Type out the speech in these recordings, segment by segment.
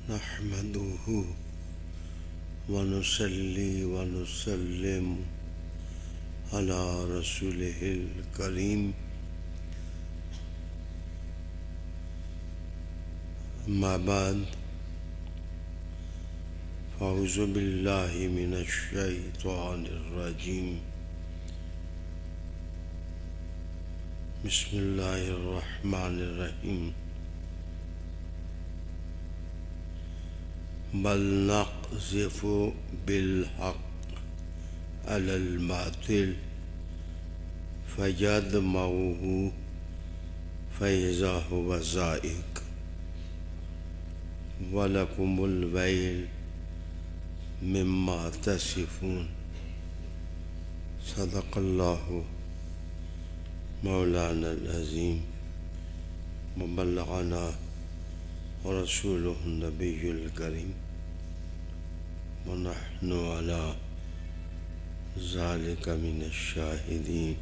نحمده ونصلي ونسلم على رسوله الكريم أما بعد فأعوذ بالله من الشيطان الرجيم بسم الله الرحمن الرحيم بل نقذف بالحق على الباطل فيدمغه فإذا هو زاهق ولكم الويل مما تصفون صدق الله مولانا العظيم وبلغنا ورسوله النبي الكريم ونحن على ذلك من الشاهدين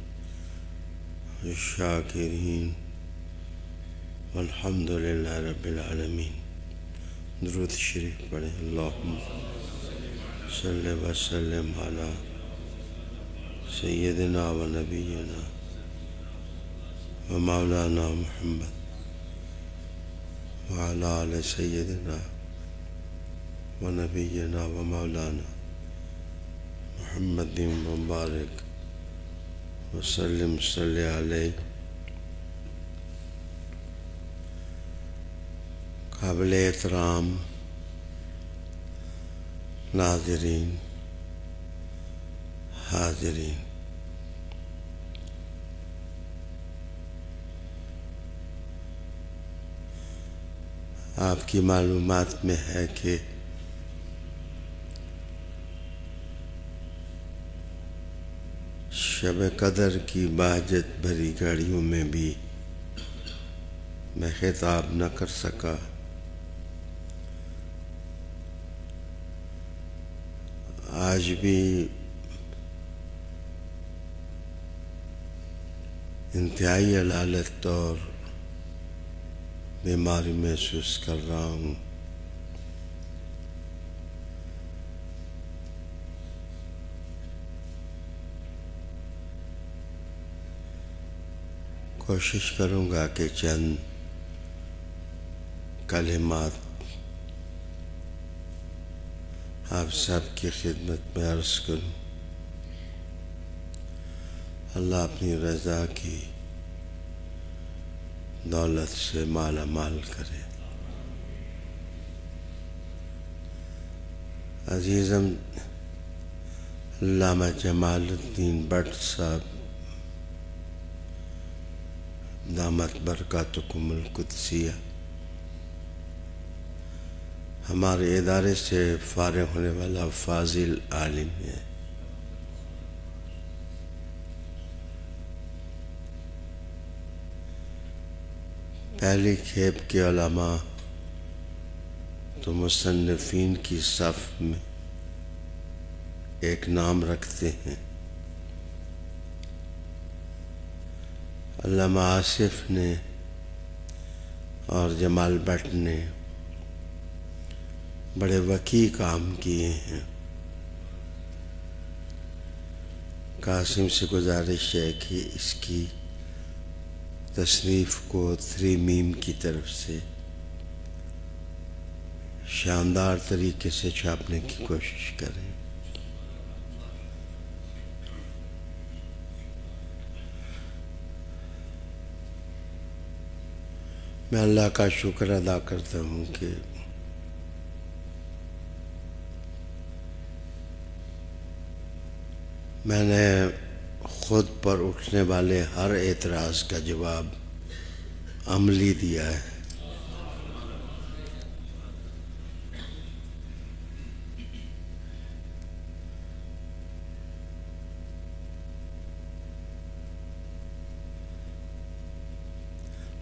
والشاكرين والحمد لله رب العالمين. درود شریف پڑھیں. اللہم صلی وسلم علی سیدنا و نبینا و مولانا محمد وعلى آل سيدنا ونبينا ومولانا محمد مبارك وسلم صلی علیہ. قابل احترام ناظرین حاضرین، آپ کی معلومات میں ہے کہ شب قدر کی بہجت بھری گھڑیوں میں بھی میں خطاب نہ کر سکا. آج بھی انتہائی علالت اور بیماری محسوس کر رہا ہوں. کوشش کروں گا کہ چند کلمات آپ سب کی خدمت میں عرض کروں. اللہ اپنی رضا کی دولت سے مالا مال کرے. عزیزم علامہ جمال الدین بٹ صاحب دامت برکاتکم القدسیہ ہمارے ادارے سے فارغ ہونے والا فاضل عالم ہے. پہلی کھیپ کے علماء تو مصنفین کی صف میں ایک نام رکھتے ہیں. علامہ آصف نے اور جمال بٹ نے بڑے وسیع کام کیے ہیں. قاسم سے گزارش ہے کہ اس کی تصنیف کو 3 میم کی طرف سے شاندار طریقے سے چھاپنے کی کوشش کریں. میں اللہ کا شکر ادا کرتا ہوں کہ میں نے خود پر اٹھنے والے ہر اعتراض کا جواب عملی دیا ہے.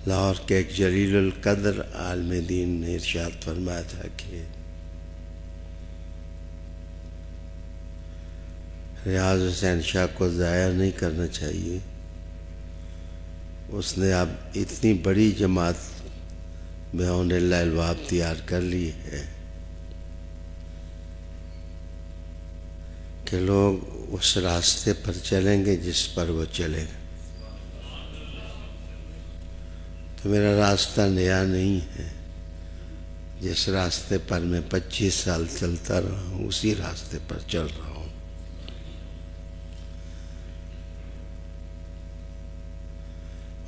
لاہور کے ایک جلیل القدر عالم دین نے ارشاد فرمایا تھا کہ ریاض حسین شاہ کو ضائع نہیں کرنا چاہیے. اس نے اب اتنی بڑی جماعت بعون اللہ الباب تیار کر لی ہے کہ لوگ اس راستے پر چلیں گے جس پر وہ چلے گا۔ تو میرا راستہ نیا نہیں ہے، جس راستے پر میں 25 سال چلتا رہا ہوں اسی راستے پر چل رہا ہوں۔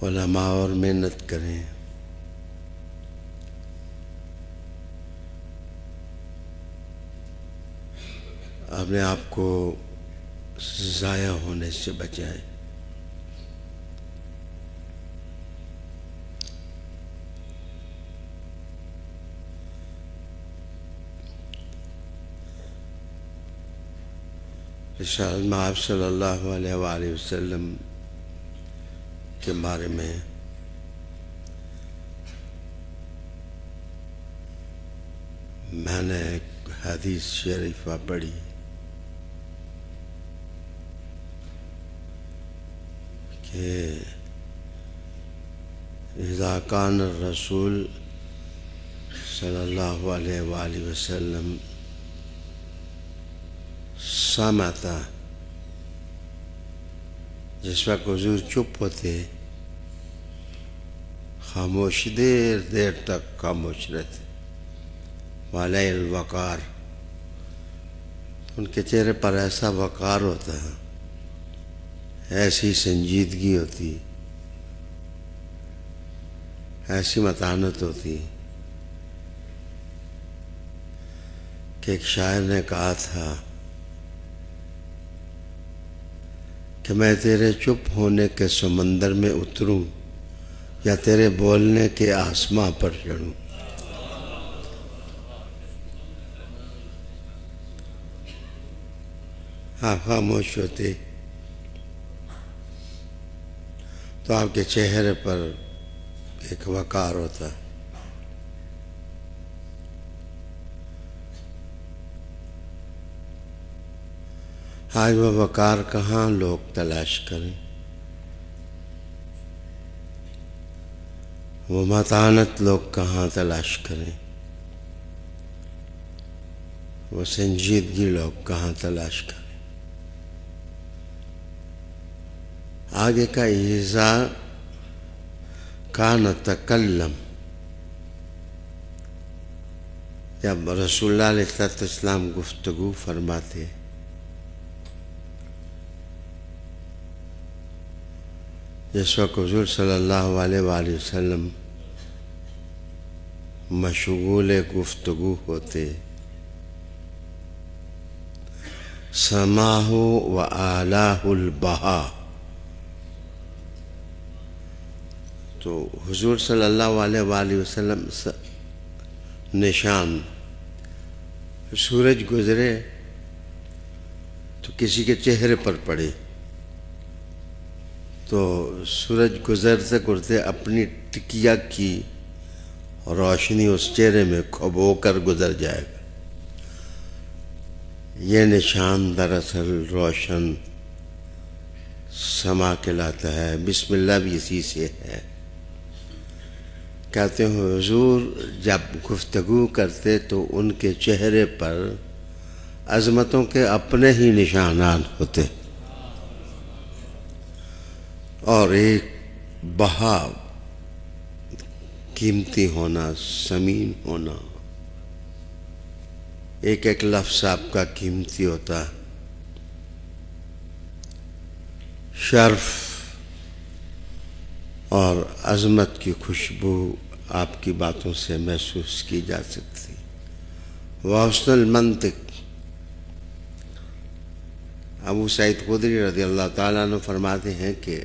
علماء اور محنت کریں، اپنے آپ کو ضائع ہونے سے بچائیں۔ رسالت میں آپ صلی اللہ علیہ وآلہ وسلم کے بارے میں میں نے ایک حدیث شریفہ پڑھی کہ اذا کان الرسول صلی اللہ علیہ وآلہ وسلم سامتا، جس وقت حضور چپ ہوتے، خاموش دیر دیر تک خاموش رہتے، وعلیہ الوقار، ان کے چہرے پر ایسا وقار ہوتا ہے، ایسی سنجیدگی ہوتی، ایسی متانت ہوتی کہ ایک شاعر نے کہا تھا کہ میں تیرے چپ ہونے کے سمندر میں اتروں یا تیرے بولنے کے آسماں پر چڑھوں۔ آپ خاموش ہوتے تو آپ کے چہرے پر ایک وقار ہوتا۔ آج وہ وقار کہاں لوگ تلاش کریں، وہ متانت لوگ کہاں تلاش کریں، وہ سنجیدگی لوگ کہاں تلاش کریں۔ آگے کا اذا کان تکلم، جب رسول اللہ علیہ السلام گفتگو فرماتے جس وقت حضور صلی اللہ علیہ وآلہ وسلم مشغول گفتگو ہوتے، سماہ و اعلاہ البہا، تو حضور صلی اللہ علیہ وآلہ وسلم نشان، سورج گزرے تو کسی کے چہرے پر پڑے تو سورج گزرتے گزرتے اپنی ٹکیا کی روشنی اس چہرے میں کھبو کر گزر جائے گا۔ یہ نشان دراصل روشن سما کہلاتا ہے، بسم اللہ بھی اسی سے ہے۔ کہتے ہیں حضور جب گفتگو کرتے تو ان کے چہرے پر عظمتوں کے اپنے ہی نشانات ہوتے، اور ایک بہا، قیمتی ہونا، ثمین ہونا، ایک ایک لفظ آپ کا قیمتی ہوتا، شرف اور عظمت کی خوشبو آپ کی باتوں سے محسوس کی جا سکتی۔ وحسن المنطق، ابو سعید خدری رضی اللہ تعالیٰ عنہ فرماتے ہیں کہ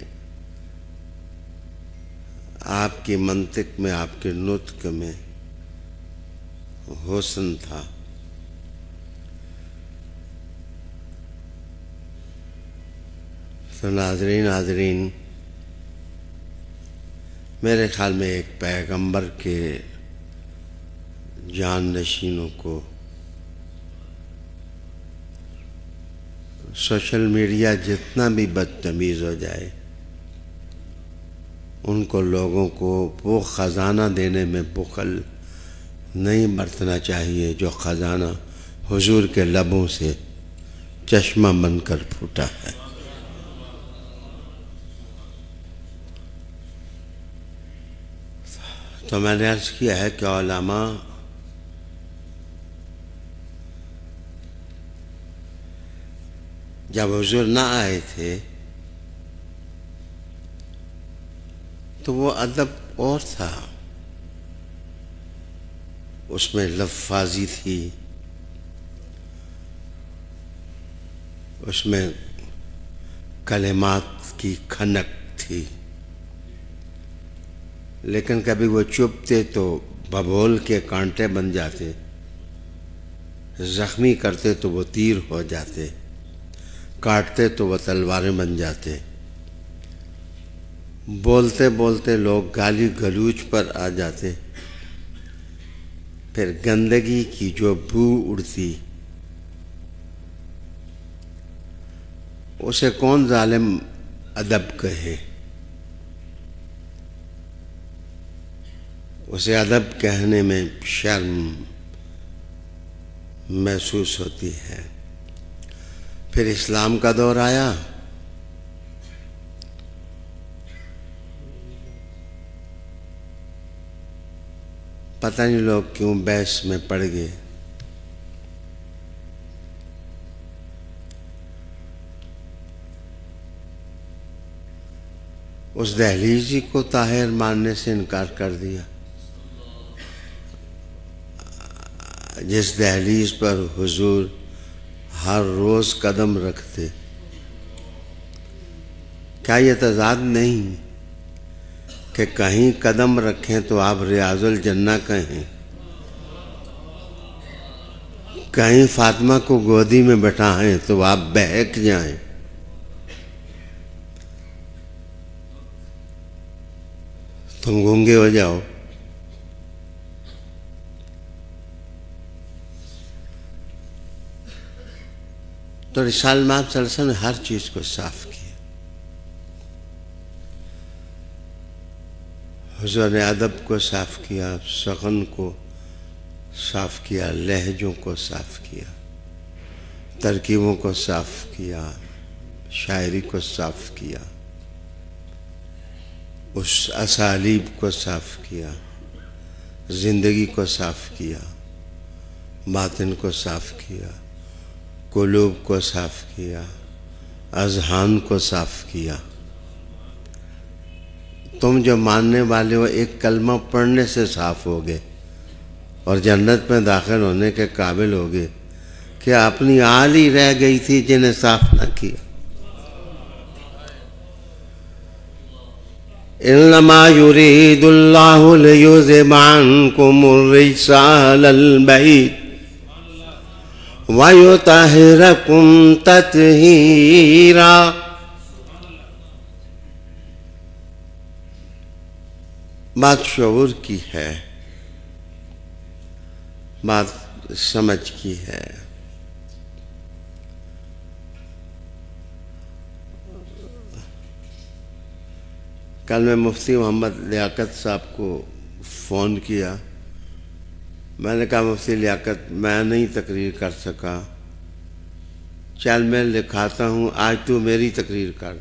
آپ کی منطق میں، آپ کے نطق میں حسن تھا۔ تو ناظرین میرے خیال میں ایک پیغمبر کے جانشینوں کو سوشل میڈیا جتنا بھی بدتمیز ہو جائے، ان کو لوگوں کو وہ خزانہ دینے میں بخل نہیں برتنا چاہیے جو خزانہ حضور کے لبوں سے چشمہ بن کر پھوٹا ہے۔ تو میں نے عرض کیا ہے کہ علماء جب حضور نہ آئے تھے تو وہ ادب اور تھا، اس میں لفاظی تھی، اس میں کلمات کی کھنک تھی، لیکن کبھی وہ چپتے تو ببول کے کانٹے بن جاتے، زخمی کرتے تو وہ تیر ہو جاتے، کاٹتے تو وہ تلواریں بن جاتے، بولتے بولتے لوگ گالی گلوچ پر آ جاتے، پھر گندگی کی جو بو اڑتی اسے کون ظالم ادب کہے؟ اسے ادب کہنے میں شرم محسوس ہوتی ہے۔ پھر اسلام کا دور آیا، پتہ نہیں لوگ کیوں بحث میں پڑ گئے، اس دہلیزی کو طاہر ماننے سے انکار کر دیا جس دہلیز پر حضور ہر روز قدم رکھتے۔ کیا یہ تضاد نہیں کہ کہیں قدم رکھیں تو آپ ریاض الجنہ کہیں، کہیں فاطمہ کو گودی میں بٹھائیں تو آپ بہک جائیں، تم گونگے ہو جاؤ۔ تو رسالہ مآب صلی اللہ علیہ وسلم نے ہر چیز کو صاف کیا۔ حضور نے ادب کو صاف کیا، سخن کو صاف کیا، لہجوں کو صاف کیا، ترکیبوں کو صاف کیا، شاعری کو صاف کیا، اس اسالیب کو صاف کیا، زندگی کو صاف کیا، باطن کو صاف کیا، قلوب کو صاف کیا، اذہان کو صاف کیا۔ تم جو ماننے والے ہو ایک کلمہ پڑھنے سے صاف ہوگے اور جنت میں داخل ہونے کے قابل ہوگے، کہ اپنی آل ہی رہ گئی تھی جنہیں صاف نہ کیا۔ انما یرید اللہ لیذہب عنکم الرجس اہل البیت وَيُطَهِّرَكُمْ تَطْهِيرًا۔ بات شعور کی ہے، بات سمجھ کی ہے۔ کل میں مفتی محمد لیاقت صاحب کو فون کیا، میں نے کہا مفتی لیاقت میں نہیں تقریر کر سکا، چل میں لکھاتا ہوں، آج تو میری تقریر کر۔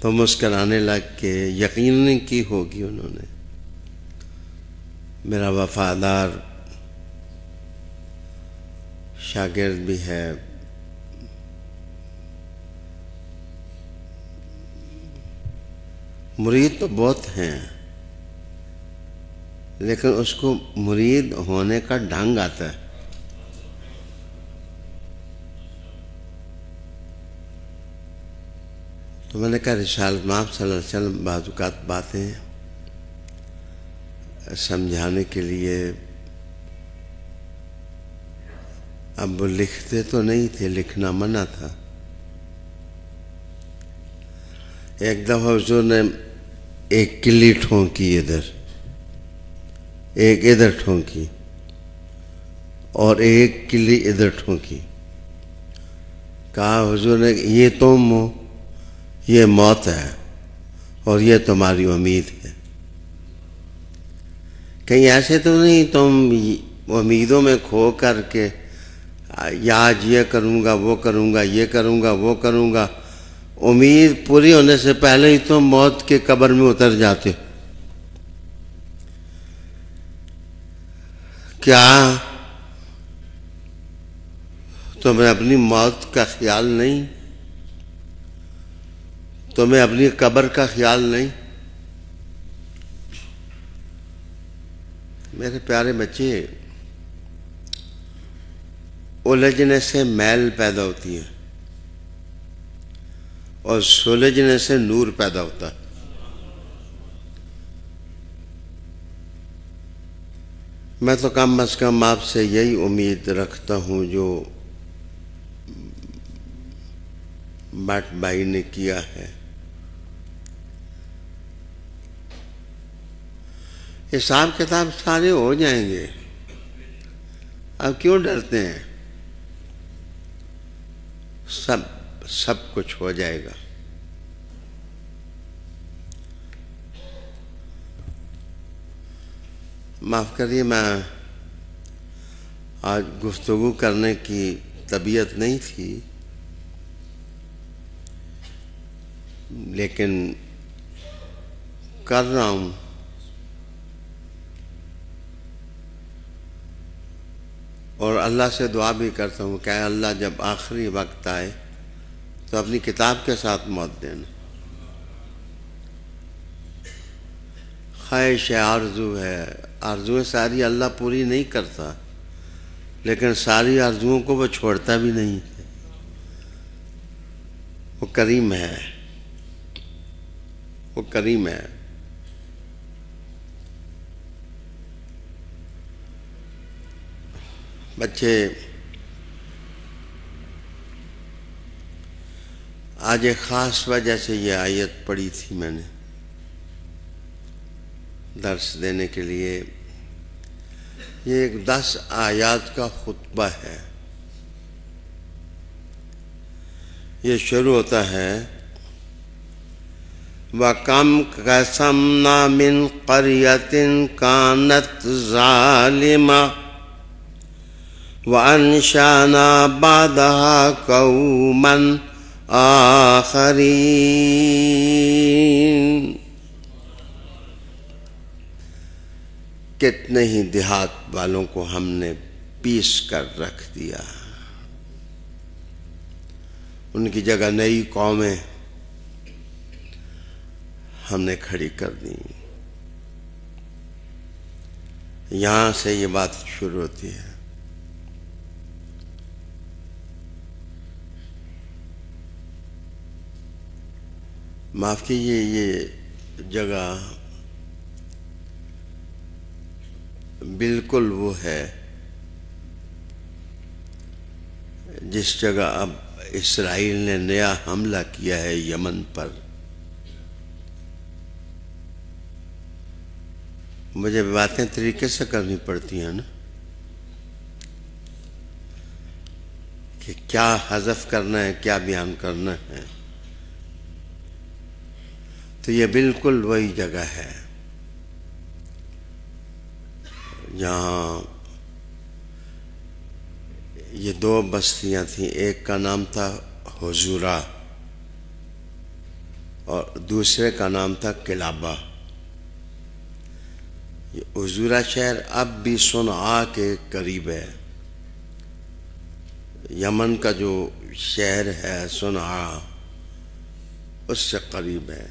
تو مسکرانے لگ کے یقین نہیں کی ہوگی انہوں نے، میرا وفادار شاگرد بھی ہے، مرید تو بہت ہیں، لیکن اس کو مرید ہونے کا ڈھنگ آتا ہے۔ تو میں نے کہا رسالہ مآب صلی اللہ علیہ وسلم بعض اوقات باتیں سمجھانے کے لیے، اب وہ لکھتے تو نہیں تھے، لکھنا منع تھا۔ ایک دفعہ حضور نے ایک کلی ٹھونکی ادھر، ایک ادھر ٹھونکی اور ایک کلی ادھر ٹھونکی، کہا حضور نے یہ تم ہو؟ یہ موت ہے اور یہ تمہاری امید ہے۔ کہیں ایسے تو نہیں تم امیدوں میں کھو کر کے یا آج یہ کروں گا وہ کروں گا یہ کروں گا وہ کروں گا، امید پوری ہونے سے پہلے ہی تم موت کے قبر میں اتر جاتے ہو۔ کیا تمہیں اپنی موت کا خیال نہیں؟ تمہیں اپنی قبر کا خیال نہیں؟ میرے پیارے بچے، الجھنے سے میل پیدا ہوتی ہے اور سلجھنے سے نور پیدا ہوتا ہے۔ میں تو کم از کم آپ سے یہی امید رکھتا ہوں جو بٹ بھائی نے کیا ہے۔ حساب کتاب سارے ہو جائیں گے، اب کیوں ڈرتے ہیں؟ سب کچھ ہو جائے گا۔ معاف کریے، میں آج گفتگو کرنے کی طبیعت نہیں تھی، لیکن کر رہا ہوں۔ اور اللہ سے دعا بھی کرتا ہوں کہ اے اللہ جب آخری وقت آئے تو اپنی کتاب کے ساتھ موت دینا۔ خواہش ہے، آرزو ہے، آرزویں ساری اللہ پوری نہیں کرتا، لیکن ساری آرزوؤں کو وہ چھوڑتا بھی نہیں ہے۔ وہ کریم ہے، وہ کریم ہے۔ بچے، آج ایک خاص وجہ سے یہ آیت پڑھی تھی میں نے درس دینے کے لیے۔ یہ ایک 10 آیات کا خطبہ ہے۔ یہ شروع ہوتا ہے وَكَمْ قَسَمْنَا مِنْ قَرْيَةٍ كَانَتْ ظَالِمَةً وَأَنشَأْنَا بَعْدَهَا قَوْمًا آخَرِينَ۔ کتنے ہی دیہات والوں کو ہم نے پیس کر رکھ دیا، ان کی جگہ نئی قومیں ہم نے کھڑی کر دی۔ یہاں سے یہ بات شروع ہوتی ہے۔ معاف کیجیے، یہ جگہ بالکل وہ ہے جس جگہ اب اسرائیل نے نیا حملہ کیا ہے یمن پر۔ مجھے باتیں طریقے سے کرنی پڑتی ہیں نا، کہ کیا حذف کرنا ہے، کیا بیان کرنا ہے۔ تو یہ بالکل وہی جگہ ہے جہاں یہ 2 بستیاں تھیں، ایک کا نام تھا حضورہ اور دوسرے کا نام تھا کلابہ۔ یہ حضورہ شہر اب بھی صنعاء کے قریب ہے۔ یمن کا جو شہر ہے صنعاء، اس سے قریب ہے۔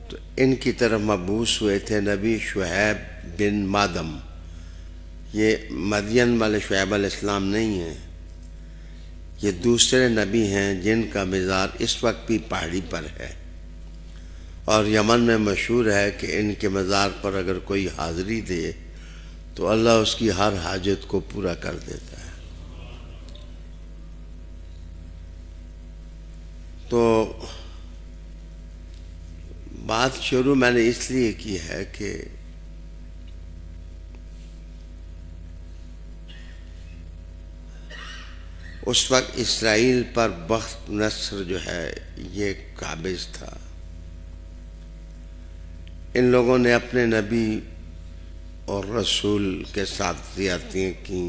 تو ان کی طرف مبعوث ہوئے تھے نبی شعیب بن مادم۔ یہ مدین والے شعیب علیہ السلام نہیں ہیں، یہ دوسرے نبی ہیں جن کا مزار اس وقت بھی پہاڑی پر ہے، اور یمن میں مشہور ہے کہ ان کے مزار پر اگر کوئی حاضری دے تو اللہ اس کی ہر حاجت کو پورا کر دیتا ہے۔ تو بات شروع میں نے اس لیے کی ہے کہ اس وقت اسرائیل پر بخت نصر جو ہے یہ قابض تھا. ان لوگوں نے اپنے نبی اور رسول کے ساتھ زیادتیاں کی،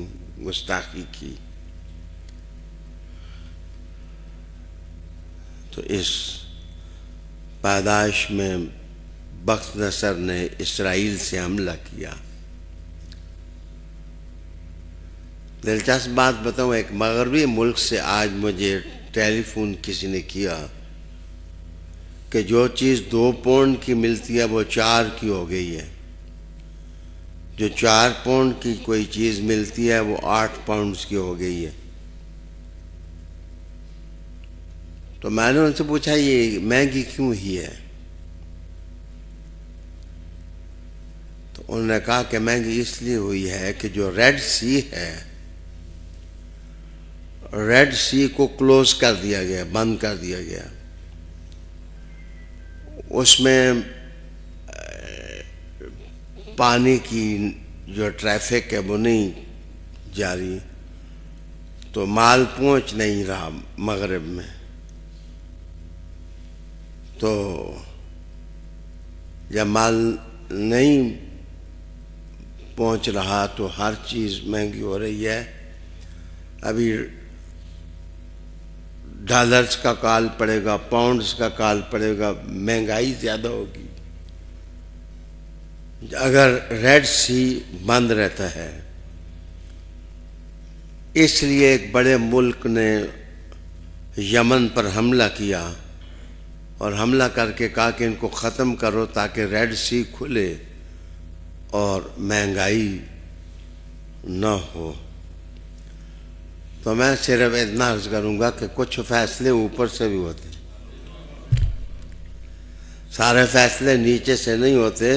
گستاخی کی. تو اس پیدائش میں بخت نصر نے اسرائیل سے حملہ کیا. دلچسپ بات بتاؤں، ایک مغربی ملک سے آج مجھے ٹیلی فون کسی نے کیا کہ جو چیز 2 پاؤنڈ کی ملتی ہے وہ 4 کی ہو گئی ہے، جو 4 پاؤنڈ کی کوئی چیز ملتی ہے وہ 8 پاؤنڈز کی ہو گئی ہے. تو میں نے ان سے پوچھا یہ مہنگی کیوں ہوئی ہے؟ تو انہوں نے کہا کہ مہنگی اس لیے ہوئی ہے کہ جو ریڈ سی ہے، ریڈ سی کو کلوز کر دیا گیا، بند کر دیا گیا. اس میں پانی کی جو ٹریفک ہے وہ نہیں جاری، تو مال پہنچ نہیں رہا مغرب میں. تو جب مال نہیں پہنچ رہا تو ہر چیز مہنگی ہو رہی ہے. ابھی ڈالرز کا کال پڑے گا، پاؤنڈز کا کال پڑے گا، مہنگائی زیادہ ہوگی اگر ریڈ سی بند رہتا ہے. اس لیے ایک بڑے ملک نے یمن پر حملہ کیا اور حملہ کر کے کہا کہ ان کو ختم کرو تاکہ ریڈ سی کھلے اور مہنگائی نہ ہو. تو میں صرف اتنا عرض کروں گا کہ کچھ فیصلے اوپر سے بھی ہوتے، سارے فیصلے نیچے سے نہیں ہوتے.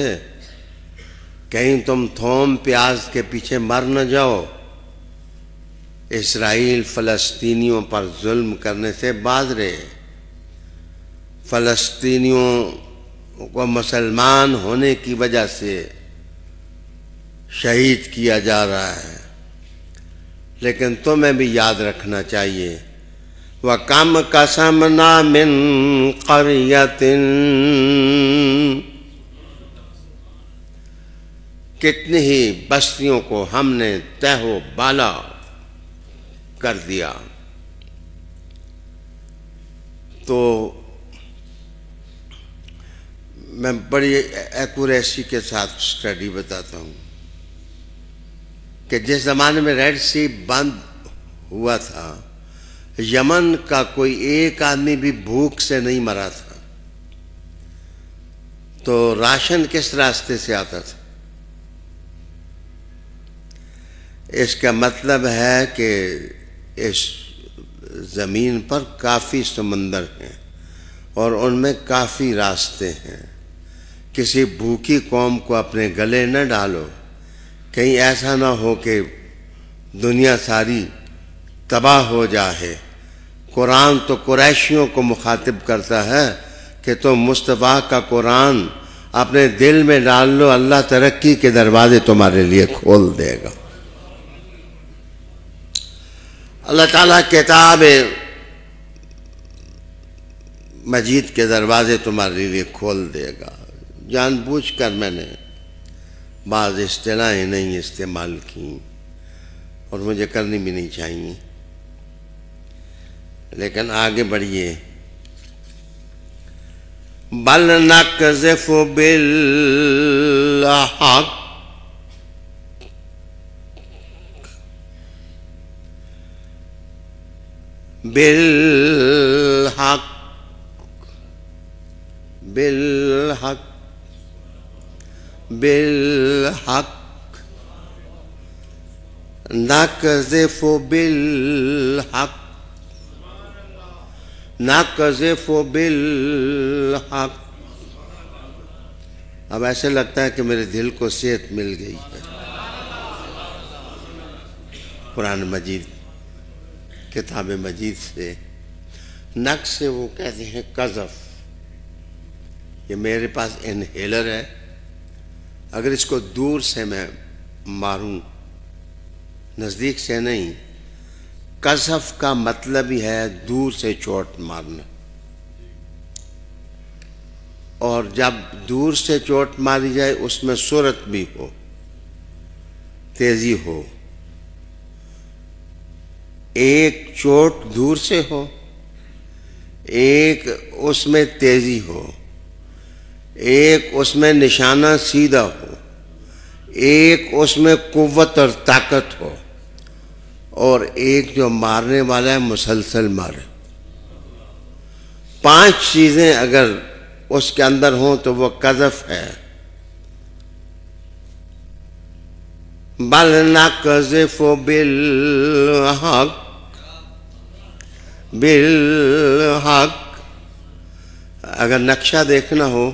کہیں تم تھوم پیاز کے پیچھے مر نہ جاؤ. اسرائیل فلسطینیوں پر ظلم کرنے سے باز رہے. فلسطینیوں کو مسلمان ہونے کی وجہ سے شہید کیا جا رہا ہے، لیکن تمہیں بھی یاد رکھنا چاہیے وَكَمْ قَسَمْنَا مِنْ قَرْيَةٍ، کتنی ہی بستیوں کو ہم نے تہ و بالا کر دیا. تو میں بڑی ایکوریسی کے ساتھ سٹڈی بتاتا ہوں کہ جس زمانے میں ریڈ سی بند ہوا تھا، یمن کا کوئی ایک آدمی بھی بھوک سے نہیں مرا تھا. تو راشن کس راستے سے آتا تھا؟ اس کا مطلب ہے کہ اس زمین پر کافی سمندر ہیں اور ان میں کافی راستے ہیں. کسی بھوکی قوم کو اپنے گلے نہ ڈالو، کہیں ایسا نہ ہو کہ دنیا ساری تباہ ہو جائے. قرآن تو قریشیوں کو مخاطب کرتا ہے کہ تم مصطفیٰ کا قرآن اپنے دل میں ڈال لو، اللہ ترقی کے دروازے تمہارے لیے کھول دے گا. اللہ تعالیٰ کتاب مجید کے دروازے تمہارے لیے کھول دے گا. جان بوجھ کر میں نے بعض اصطلاحیں نہیں استعمال کی اور مجھے کرنی بھی نہیں چاہیے، لیکن آگے بڑھیے. بل نقذف بالحق، بالحق، بالحق، بالحق، نقذف بالحق، نقذف بالحق. اب ایسے لگتا ہے کہ میرے دل کو صحت مل گئی ہے. قرآن مجید، کتاب مجید سے نقذ سے وہ کہتے ہیں قذف. یہ میرے پاس انہیلر ہے، اگر اس کو دور سے میں ماروں، نزدیک سے نہیں، قذف کا مطلب ہی ہے دور سے چوٹ مارنا، اور جب دور سے چوٹ ماری جائے اس میں سرعت بھی ہو، تیزی ہو. ایک چوٹ دور سے ہو، ایک اس میں تیزی ہو، ایک اس میں نشانہ سیدھا ہو، ایک اس میں قوت اور طاقت ہو، اور ایک جو مارنے والا ہے مسلسل مارے. 5 چیزیں اگر اس کے اندر ہوں تو وہ قذف ہے. بل نقذف بالحق بالحق. اگر نقشہ دیکھنا ہو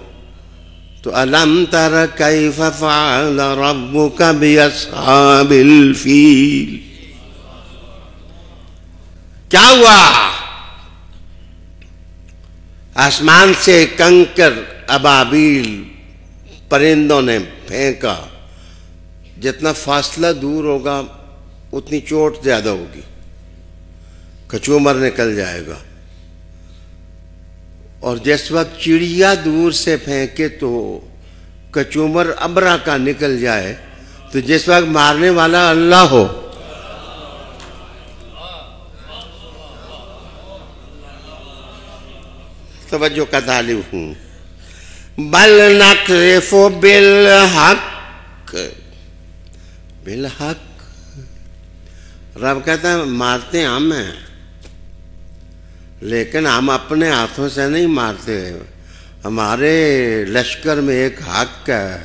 تو الم تر کیف فعل ربک باصحاب الفیل. کیا ہوا؟ آسمان سے کنکر ابابیل پرندوں نے پھینکا. جتنا فاصلہ دور ہوگا اتنی چوٹ زیادہ ہوگی، کچومر نکل جائے گا. اور جس وقت چڑیا دور سے پھینکے تو کچومر ابرا کا نکل جائے، تو جس وقت مارنے والا اللہ ہو توجہ کا طالب ہوں. بل نقذف بالحق بالحق. رب کہتا ہے مارتے ہم ہیں، لیکن ہم اپنے ہاتھوں سے نہیں مارتے. ہمارے لشکر میں ایک حق ہے.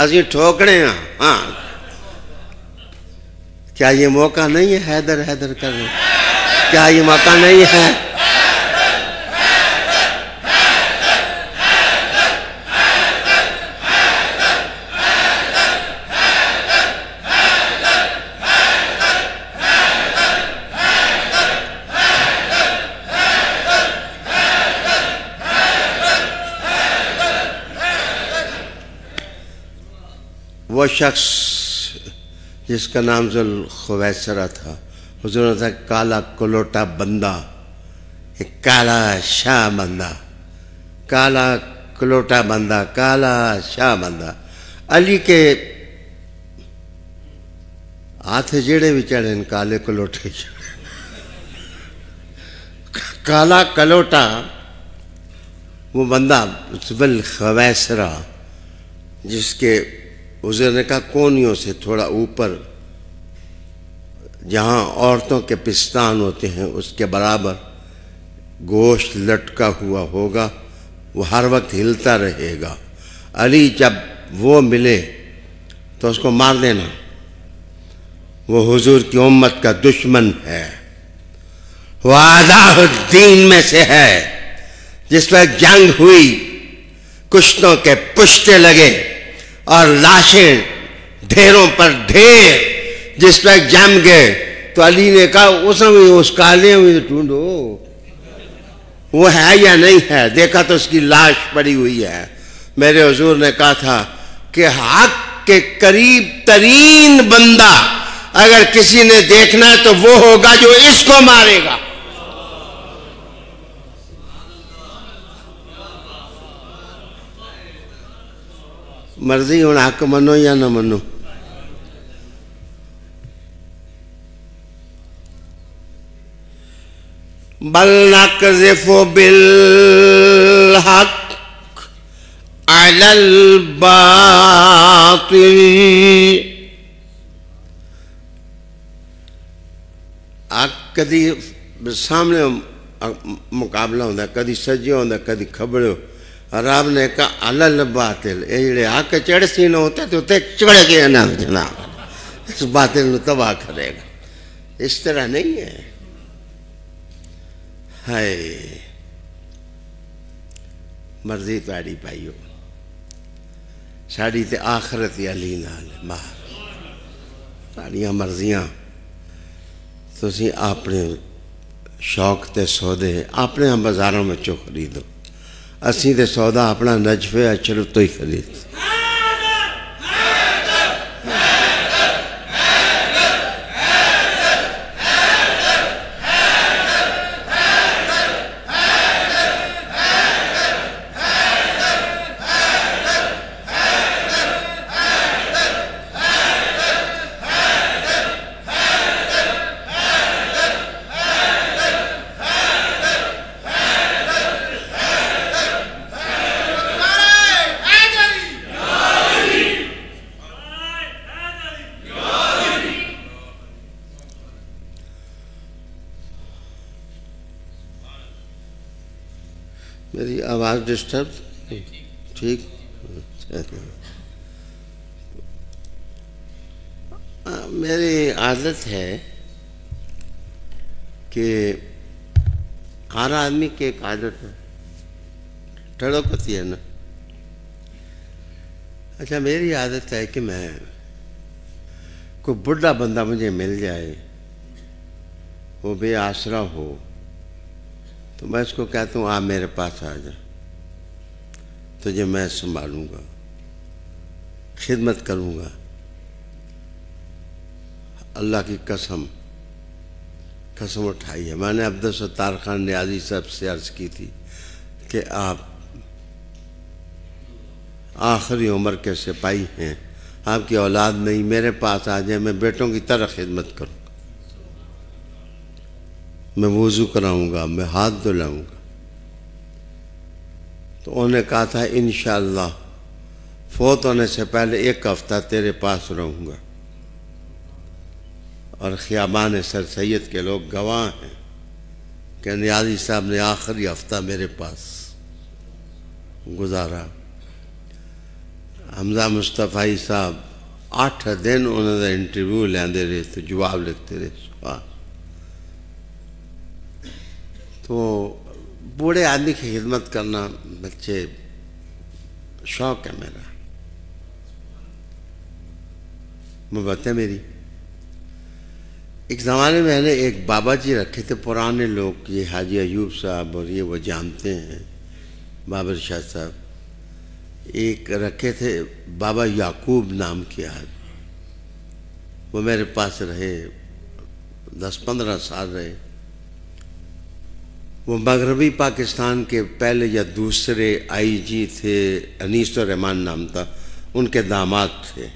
اسی ٹھوکڑے ہیں. ہاں، کیا یہ موقع نہیں ہے حیدر حیدر کرنے؟ کیا یہ موقع نہیں ہے؟ وہ شخص جس کا نام ذوالخویسرہ تھا، حضور نے کہا کالا کلوٹا بندہ، ایک کالا شاہ بندہ، کالا کلوٹا بندہ، کالا شاہ بندہ. علی کے ہاتھ جڑے بھی چڑھے ان کالے کلوٹے. کالا کلوٹا وہ بندہ ذوالخویسرہ جس کے حضور نے کہا کونیوں سے تھوڑا اوپر جہاں عورتوں کے پستان ہوتے ہیں اس کے برابر گوشت لٹکا ہوا ہوگا، وہ ہر وقت ہلتا رہے گا. علی جب وہ ملے تو اس کو مار دینا، وہ حضور کی امت کا دشمن ہے. وہ اعداء الدین میں سے ہے. جس وقت جنگ ہوئی کشتوں کے پشتے لگے اور لاشیں ڈھیروں پر ڈھیر جس وقت جم گئے تو علی نے کہا اس کالے میں ڈھونڈو وہ ہے یا نہیں ہے. دیکھا تو اس کی لاش پڑی ہوئی ہے. میرے حضور نے کہا تھا کہ حق کے قریب ترین بندہ اگر کسی نے دیکھنا ہے تو وہ ہوگا جو اس کو مارے گا. مرضی ہوں حق منو یا نہ منو. بل نقذف بالحق علی الباطل. کدی سامنے مقابلہ ہوتا ہے، کدی سجے ہوتا ہے، کدی کھبڑے. رب نے کہا علی الباطل، یہ جڑے حق چڑھ نہ ہوتے تو چڑھ گئے نا جناب، اس باطل نو تباہ کرے گا. اس طرح نہیں ہے. ہائے مرضی تاری پائیو ساڑی تے آخرت علی نال باہر ساڑیاں مرضیاں. تسی اپنے شوق تے سودے اپنے بازاروں میں چو خریدو. اسی تے سودا اپنا نجفے اچھر تو ہی خرید. میری آواز ڈسٹرب ٹھیک؟ میری عادت ہے کہ ہر آدمی کی ایک عادت ہے، ٹھڑک ہوتی ہے نا. اچھا میری عادت ہے کہ میں کوئی بڈھا بندہ مجھے مل جائے، وہ بے آسرا ہو، تو میں اس کو کہتا ہوں آپ میرے پاس آ جا، تجھے میں سنبھالوں گا، خدمت کروں گا. اللہ کی قسم اٹھائی ہے. میں نے عبدالستار خان نیازی صاحب سے عرض کی تھی کہ آپ آخری عمر کے سپاہی ہیں، آپ کی اولاد نہیں، میرے پاس آ جائیں، میں بیٹوں کی طرح خدمت کروں گا، میں وضو کراؤں گا، میں ہاتھ دھلاؤں گا. تو انہوں نے کہا تھا انشاءاللہ فوت ہونے سے پہلے 1 ہفتہ تیرے پاس رہوں گا. اور خیابان سر سید کے لوگ گواہ ہیں کہ نیازی صاحب نے آخری ہفتہ میرے پاس گزارا. حمزہ مصطفی صاحب 8 دن انہوں نے انٹرویو لیندے رہے تو جواب لکھتے رہے سوال. تو بوڑھے آدمی کی خدمت کرنا بچے شوق ہے میرا. محبت ہے میری. ایک زمانے میں نے ایک بابا جی رکھے تھے پرانے لوگ، یہ حاجی ایوب صاحب اور یہ وہ جانتے ہیں، بابر شاہ صاحب. ایک رکھے تھے بابا یعقوب نام کے آدمی، وہ میرے پاس رہے 10-15 سال رہے. وہ مغربی پاکستان کے پہلے یا دوسرے آئی جی تھے، انیس الرحمان نام تھا، ان کے داماد تھے.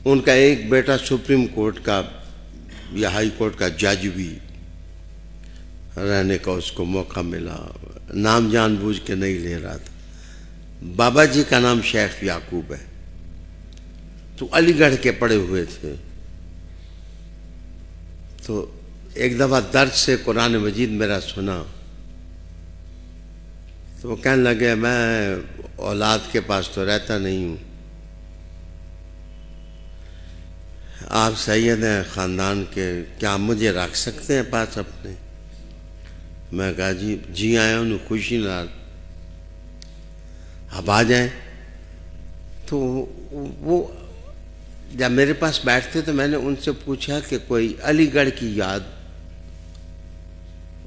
ان کا ایک بیٹا سپریم کورٹ کا یا ہائی کورٹ کا جج بھی رہنے کا اس کو موقع ملا. نام جان بوجھ کے نہیں لے رہا تھا. بابا جی کا نام شیخ یعقوب ہے. تو علی گڑھ کے پڑے ہوئے تھے. تو ایک دفعہ درس سے قرآن مجید میرا سنا تو وہ کہنے لگے میں اولاد کے پاس تو رہتا نہیں ہوں، آپ سید ہیں خاندان کے، کیا مجھے رکھ سکتے ہیں پاس اپنے؟ میں کہا جی آئے انہوں خوشی نال اب آ جائیں. تو وہ جب میرے پاس بیٹھتے تو میں نے ان سے پوچھا کہ کوئی علی گڑھ کی یاد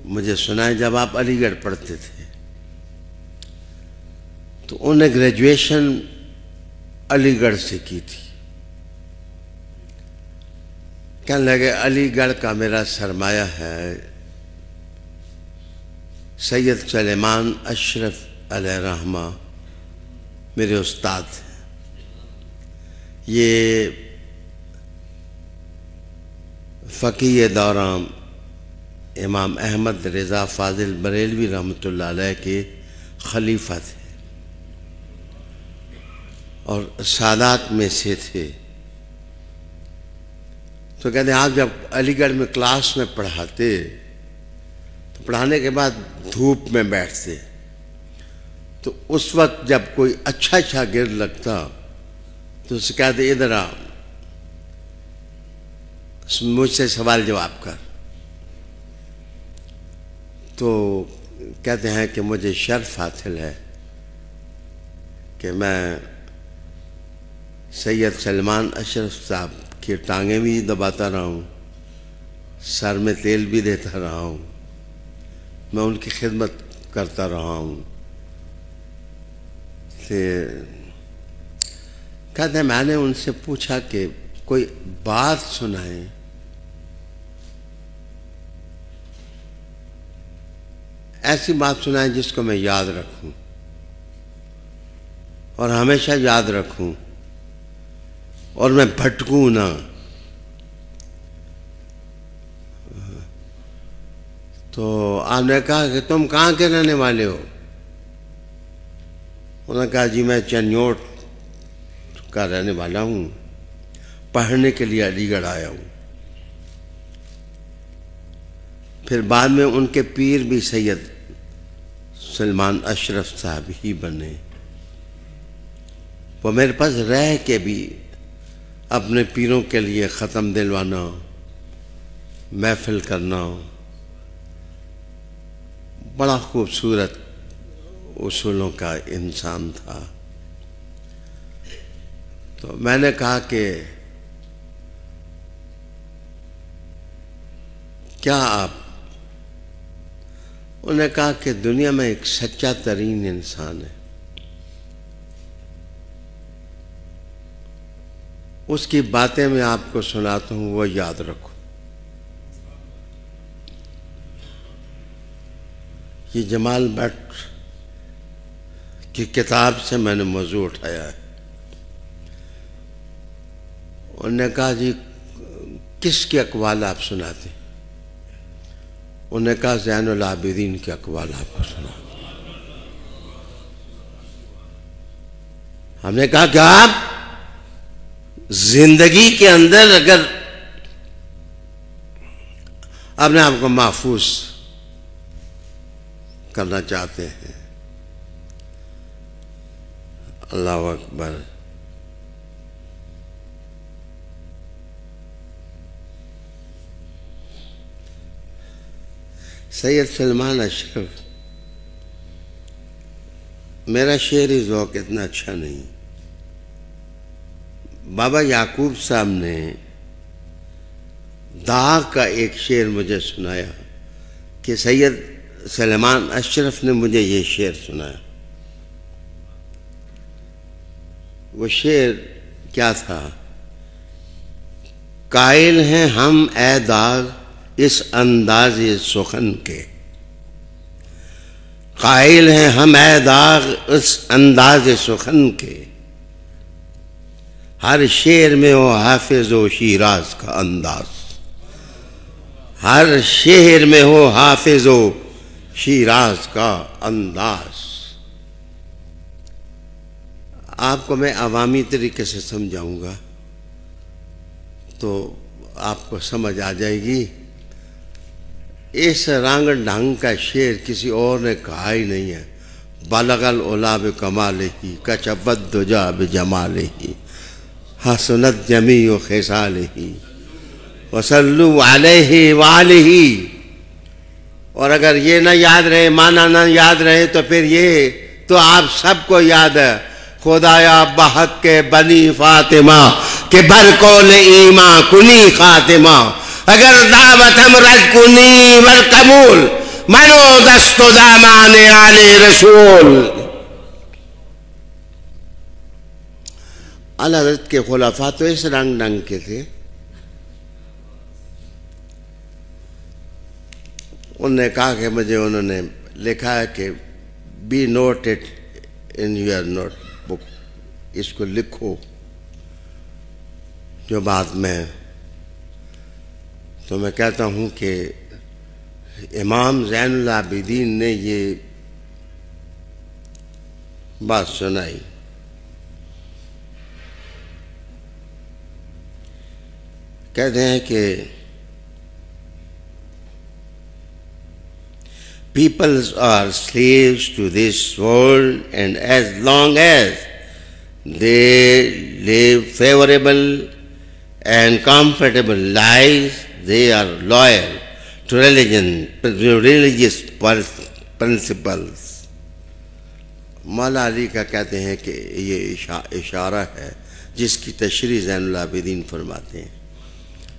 مجھے سنائے جب آپ علی گڑھ پڑھتے تھے. تو انہوں نے گریجویشن علی گڑھ سے کی تھی. کہنے لگے علی گڑھ کا میرا سرمایہ ہے سید سلیمان اشرف علیہ رحمہ، میرے استاد ہیں. یہ فقیہ دوران امام احمد رضا فاضل بریلوی رحمۃ اللہ علیہ کے خلیفہ تھے اور سادات میں سے تھے. تو کہتے ہیں آپ جب علی گڑھ میں کلاس میں پڑھاتے تو پڑھانے کے بعد دھوپ میں بیٹھتے، تو اس وقت جب کوئی اچھا شاگرد لگتا تو اسے کہتے ادھر آ، مجھ سے سوال جواب کر. تو کہتے ہیں کہ مجھے شرف حاصل ہے کہ میں سید سلمان اشرف صاحب کی ٹانگیں بھی دباتا رہا ہوں، سر میں تیل بھی دیتا رہا ہوں، میں ان کی خدمت کرتا رہا ہوں. کہتے ہیں میں نے ان سے پوچھا کہ کوئی بات سنائیں. ایسی بات سنائیں جس کو میں یاد رکھوں اور ہمیشہ یاد رکھوں اور میں بھٹکوں نہ. تو آپ نے کہا کہ تم کہاں کے رہنے والے ہو؟ انہوں نے کہا جی میں چنیوٹ کا رہنے والا ہوں، پڑھنے کے لیے علی گڑھ آیا ہوں. پھر بعد میں ان کے پیر بھی سید سلمان اشرف صاحب ہی بنے. وہ میرے پاس رہ کے بھی اپنے پیروں کے لیے ختم دلوانا، محفل کرنا، بڑا خوبصورت اصولوں کا انسان تھا. تو میں نے کہا کہ کیا آپ؟ انہوں نے کہا کہ دنیا میں ایک سچا ترین انسان ہے، اس کی باتیں میں آپ کو سناتا ہوں، وہ یاد رکھو. یہ جمال بٹ کی کتاب سے میں نے موضوع اٹھایا ہے. انہوں نے کہا جی کس کے اقوال آپ سناتے ہیں؟ انہوں نے کہا زین العابدین کے اقوال آپ کو سنا. ہم نے کہا کہ آپ زندگی کے اندر اگر اپنے آپ کو محفوظ کرنا چاہتے ہیں، اللہ اکبر، سید سلمان اشرف، میرا شعری ذوق اتنا اچھا نہیں. بابا یعقوب صاحب نے داغ کا ایک شعر مجھے سنایا کہ سید سلمان اشرف نے مجھے یہ شعر سنایا. وہ شعر کیا تھا؟ قائل ہیں ہم اے داغ اس انداز سخن کے، قائل ہیں ہم اے داغ اس انداز سخن کے، ہر شعر میں ہو حافظ و شیراز کا انداز، ہر شعر میں ہو حافظ و شیراز کا انداز. آپ کو میں عوامی طریقے سے سمجھاؤں گا تو آپ کو سمجھ آ جائے گی. اس رنگ ڈھنگ کا شعر کسی اور نے کہا ہی نہیں ہے. بلغ العلا بکمالہ کشف الدجی بجمالہ حسنت جمیع خصالہ وصلوا علیہ وآلہ. اور اگر یہ نہ یاد رہے، معنی نہ یاد رہے، تو پھر یہ تو آپ سب کو یاد ہے. خدایا بحق کے بنی فاطمہ کہ برکول ایمان کنی خاتمہ، اگر دعوت ہم رد کنی والقبول منو دست و دامان آل رسول. اعلیٰ حضرت کے خلفاء تو اس رنگ ڈنگ کے تھے. انہوں نے کہا کہ مجھے انہوں نے لکھا ہے کہ be note it in your notebook, اس کو لکھو جو بات میں. تو میں کہتا ہوں کہ امام زین العابدین نے یہ بات سنائی. کہتے ہیں کہ peoples are slaves to this world, and as long as they live favorable and comfortable lives, they are loyal to religion, to religious principles. مولا علی کا کہتے ہیں کہ یہ اشارہ ہے جس کی تشریح زین العابدین فرماتے ہیں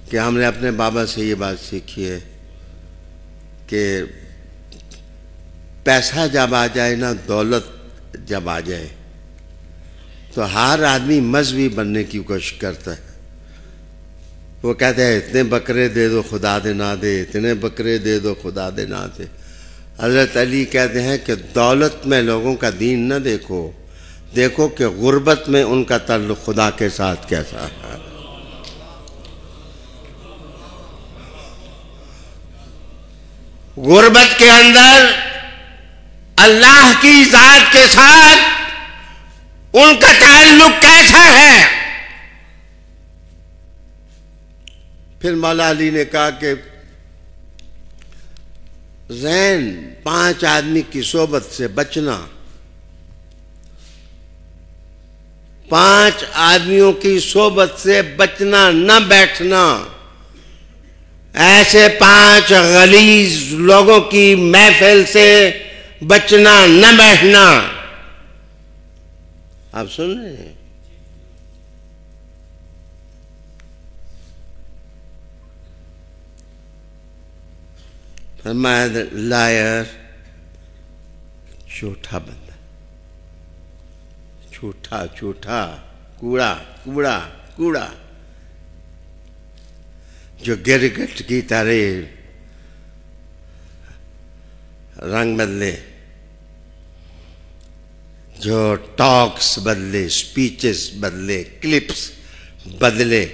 کہ ہم نے اپنے بابا سے یہ بات سیکھی ہے کہ پیسہ جب آ جائے نا، دولت جب آ جائے تو ہر آدمی مذہبی بننے کی کوشش کرتا ہے. وہ کہتے ہیں اتنے بکرے دے دو خدا دے نہ دے، اتنے بکرے دے دو خدا دے نہ دے. حضرت علی کہتے ہیں کہ دولت میں لوگوں کا دین نہ دیکھو، دیکھو کہ غربت میں ان کا تعلق خدا کے ساتھ کیسا ہے. غربت کے اندر اللہ کی ذات کے ساتھ ان کا تعلق کیسا ہے. پھر مولا علی نے کہا کہ ذہن 5 آدمی کی صحبت سے بچنا، 5 آدمیوں کی صحبت سے بچنا، نہ بیٹھنا، ایسے 5 غلیظ لوگوں کی محفل سے بچنا، نہ بیٹھنا۔ آپ سن رہے ہیں؟ فرمایا لائر، جھوٹا بندہ، جھوٹا جھوٹا، کوڑا کوڑا کوڑا، جو گرگٹ کی طرح رنگ بدلے، جو ٹاکس بدلے، سپیچز بدلے، کلپس بدلے،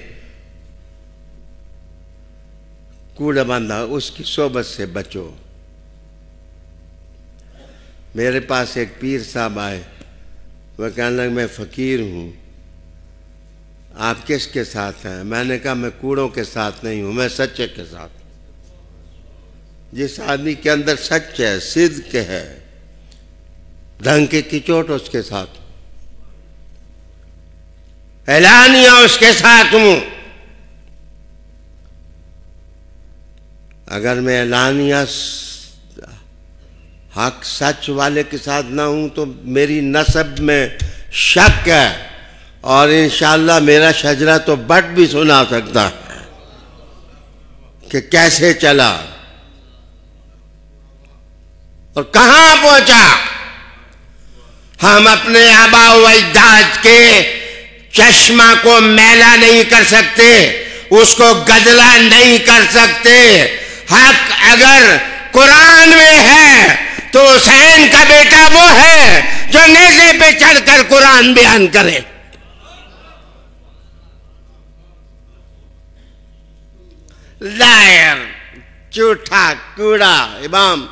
کوڑا بندہ، اس کی صحبت سے بچو۔ میرے پاس ایک پیر صاحب آئے، وہ کہنے لگے میں فقیر ہوں، آپ کس کے ساتھ ہیں؟ میں نے کہا میں کوڑوں کے ساتھ نہیں ہوں، میں سچے کے ساتھ ہوں۔ جس آدمی کے اندر سچ ہے، صدق ہے، ڈنکے کی چوٹ، اس کے ساتھ اعلانیہ اس کے ساتھ ہوں۔ اگر میں اعلانیہ حق سچ والے کے ساتھ نہ ہوں تو میری نسب میں شک ہے، اور انشاءاللہ میرا شجرہ تو بٹ بھی سنا سکتا ہے کہ کیسے چلا اور کہاں پہنچا۔ ہم اپنے آباء و اجداد کے چشمہ کو میلا نہیں کر سکتے، اس کو گدلا نہیں کر سکتے۔ حق اگر قرآن میں ہے تو حسین کا بیٹا وہ ہے جو نیزے پہ چڑھ کر قرآن بیان کرے۔ لائر، جھوٹا کوڑا، امام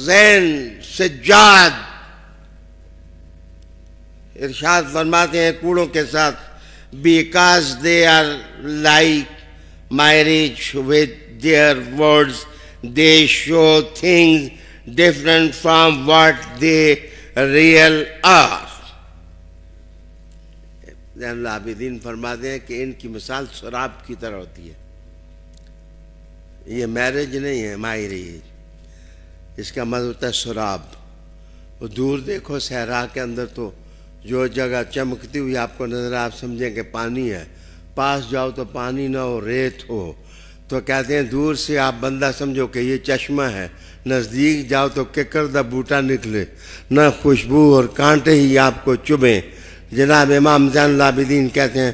زین سجاد ارشاد فرماتے ہیں کوڑوں کے ساتھ because they are like marriage with their words, they show things different from what they real are۔ زین العابدین فرماتے ہیں کہ ان کی مثال شراب کی طرح ہوتی ہے۔ یہ میرج نہیں ہے، مائریج، اس کا مطلب ہوتا ہے شراب۔ وہ دور دیکھو صحرا کے اندر تو جو جگہ چمکتی ہوئی آپ کو نظر، آپ سمجھیں کہ پانی ہے، پاس جاؤ تو پانی نہ ہو، ریت ہو، تو کہتے ہیں دور سے آپ بندہ سمجھو کہ یہ چشمہ ہے، نزدیک جاؤ تو ککر دا بوٹا نکلے، نہ خوشبو اور کانٹے ہی آپ کو چبھیں۔ جناب امام زین العابدین کہتے ہیں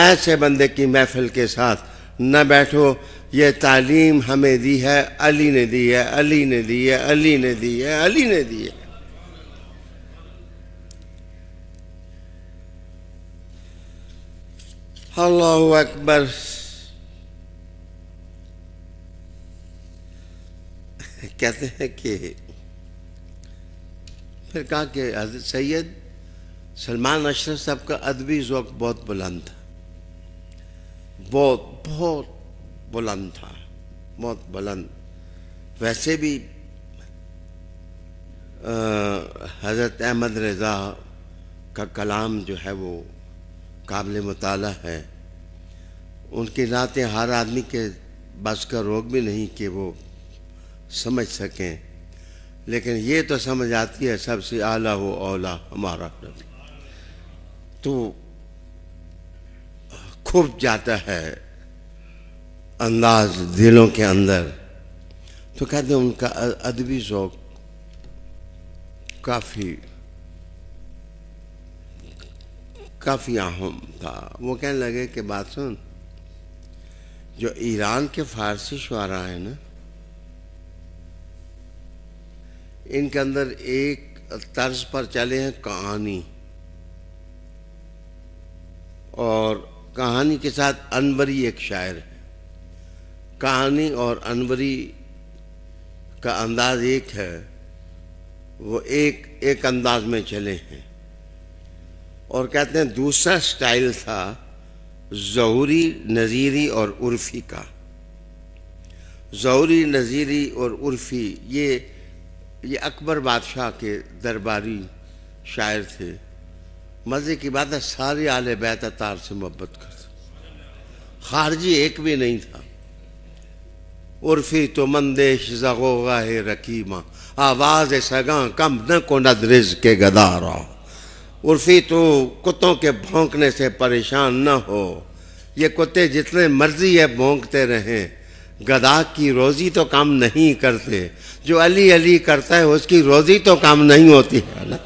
ایسے بندے کی محفل کے ساتھ نہ بیٹھو۔ یہ تعلیم ہمیں دی ہے، علی نے دی ہے، علی نے دی ہے، علی نے دی ہے، علی نے دی ہے۔ اللہ اکبر۔ کہتے ہیں کہ پھر کہا کہ حضرت سید سلمان اشرف صاحب کا ادبی ذوق بہت بلند تھا، بہت بہت بلند تھا، بہت بلند۔ ویسے بھی حضرت احمد رضا کا کلام جو ہے وہ قابل مطالعہ ہے۔ ان کی نعتیں ہر آدمی کے بس کا روگ بھی نہیں کہ وہ سمجھ سکیں، لیکن یہ تو سمجھ آتی ہے سب سے اعلیٰ و اولیٰ ہمارا نبی، تو کھپ جاتا ہے انداز دلوں کے اندر۔ تو کہتے ہیں ان کا ادبی ذوق کافی اہم تھا۔ وہ کہنے لگے کہ بات سن، جو ایران کے فارسی شعراء ہیں نا، ان کے اندر ایک طرز پر چلے ہیں کہانی، اور کہانی کے ساتھ انوری ایک شاعر ہے۔ کہانی اور انوری کا انداز ایک ہے، وہ ایک انداز میں چلے ہیں۔ اور کہتے ہیں دوسرا سٹائل تھا ظہوری، نظیری اور عرفی کا۔ ظہوری، نظیری اور عرفی یہ اکبر بادشاہ کے درباری شاعر تھے۔ مزے کی بات ہے سارے اہل بیت اطہار سے محبت کرتے، خارجی ایک بھی نہیں تھا۔ عرفی تو مندیش زغوغاہ رکیمہ، آواز سگاں کم نہ کند رزق کے گدارا۔ عرفی تو کتوں کے بھونکنے سے پریشان نہ ہو، یہ کتے جتنے مرضی ہے بھونکتے رہیں، گدھا کی روزی تو کام نہیں کرتے، جو علی علی کرتا ہے اس کی روزی تو کام نہیں ہوتی ہے نا۔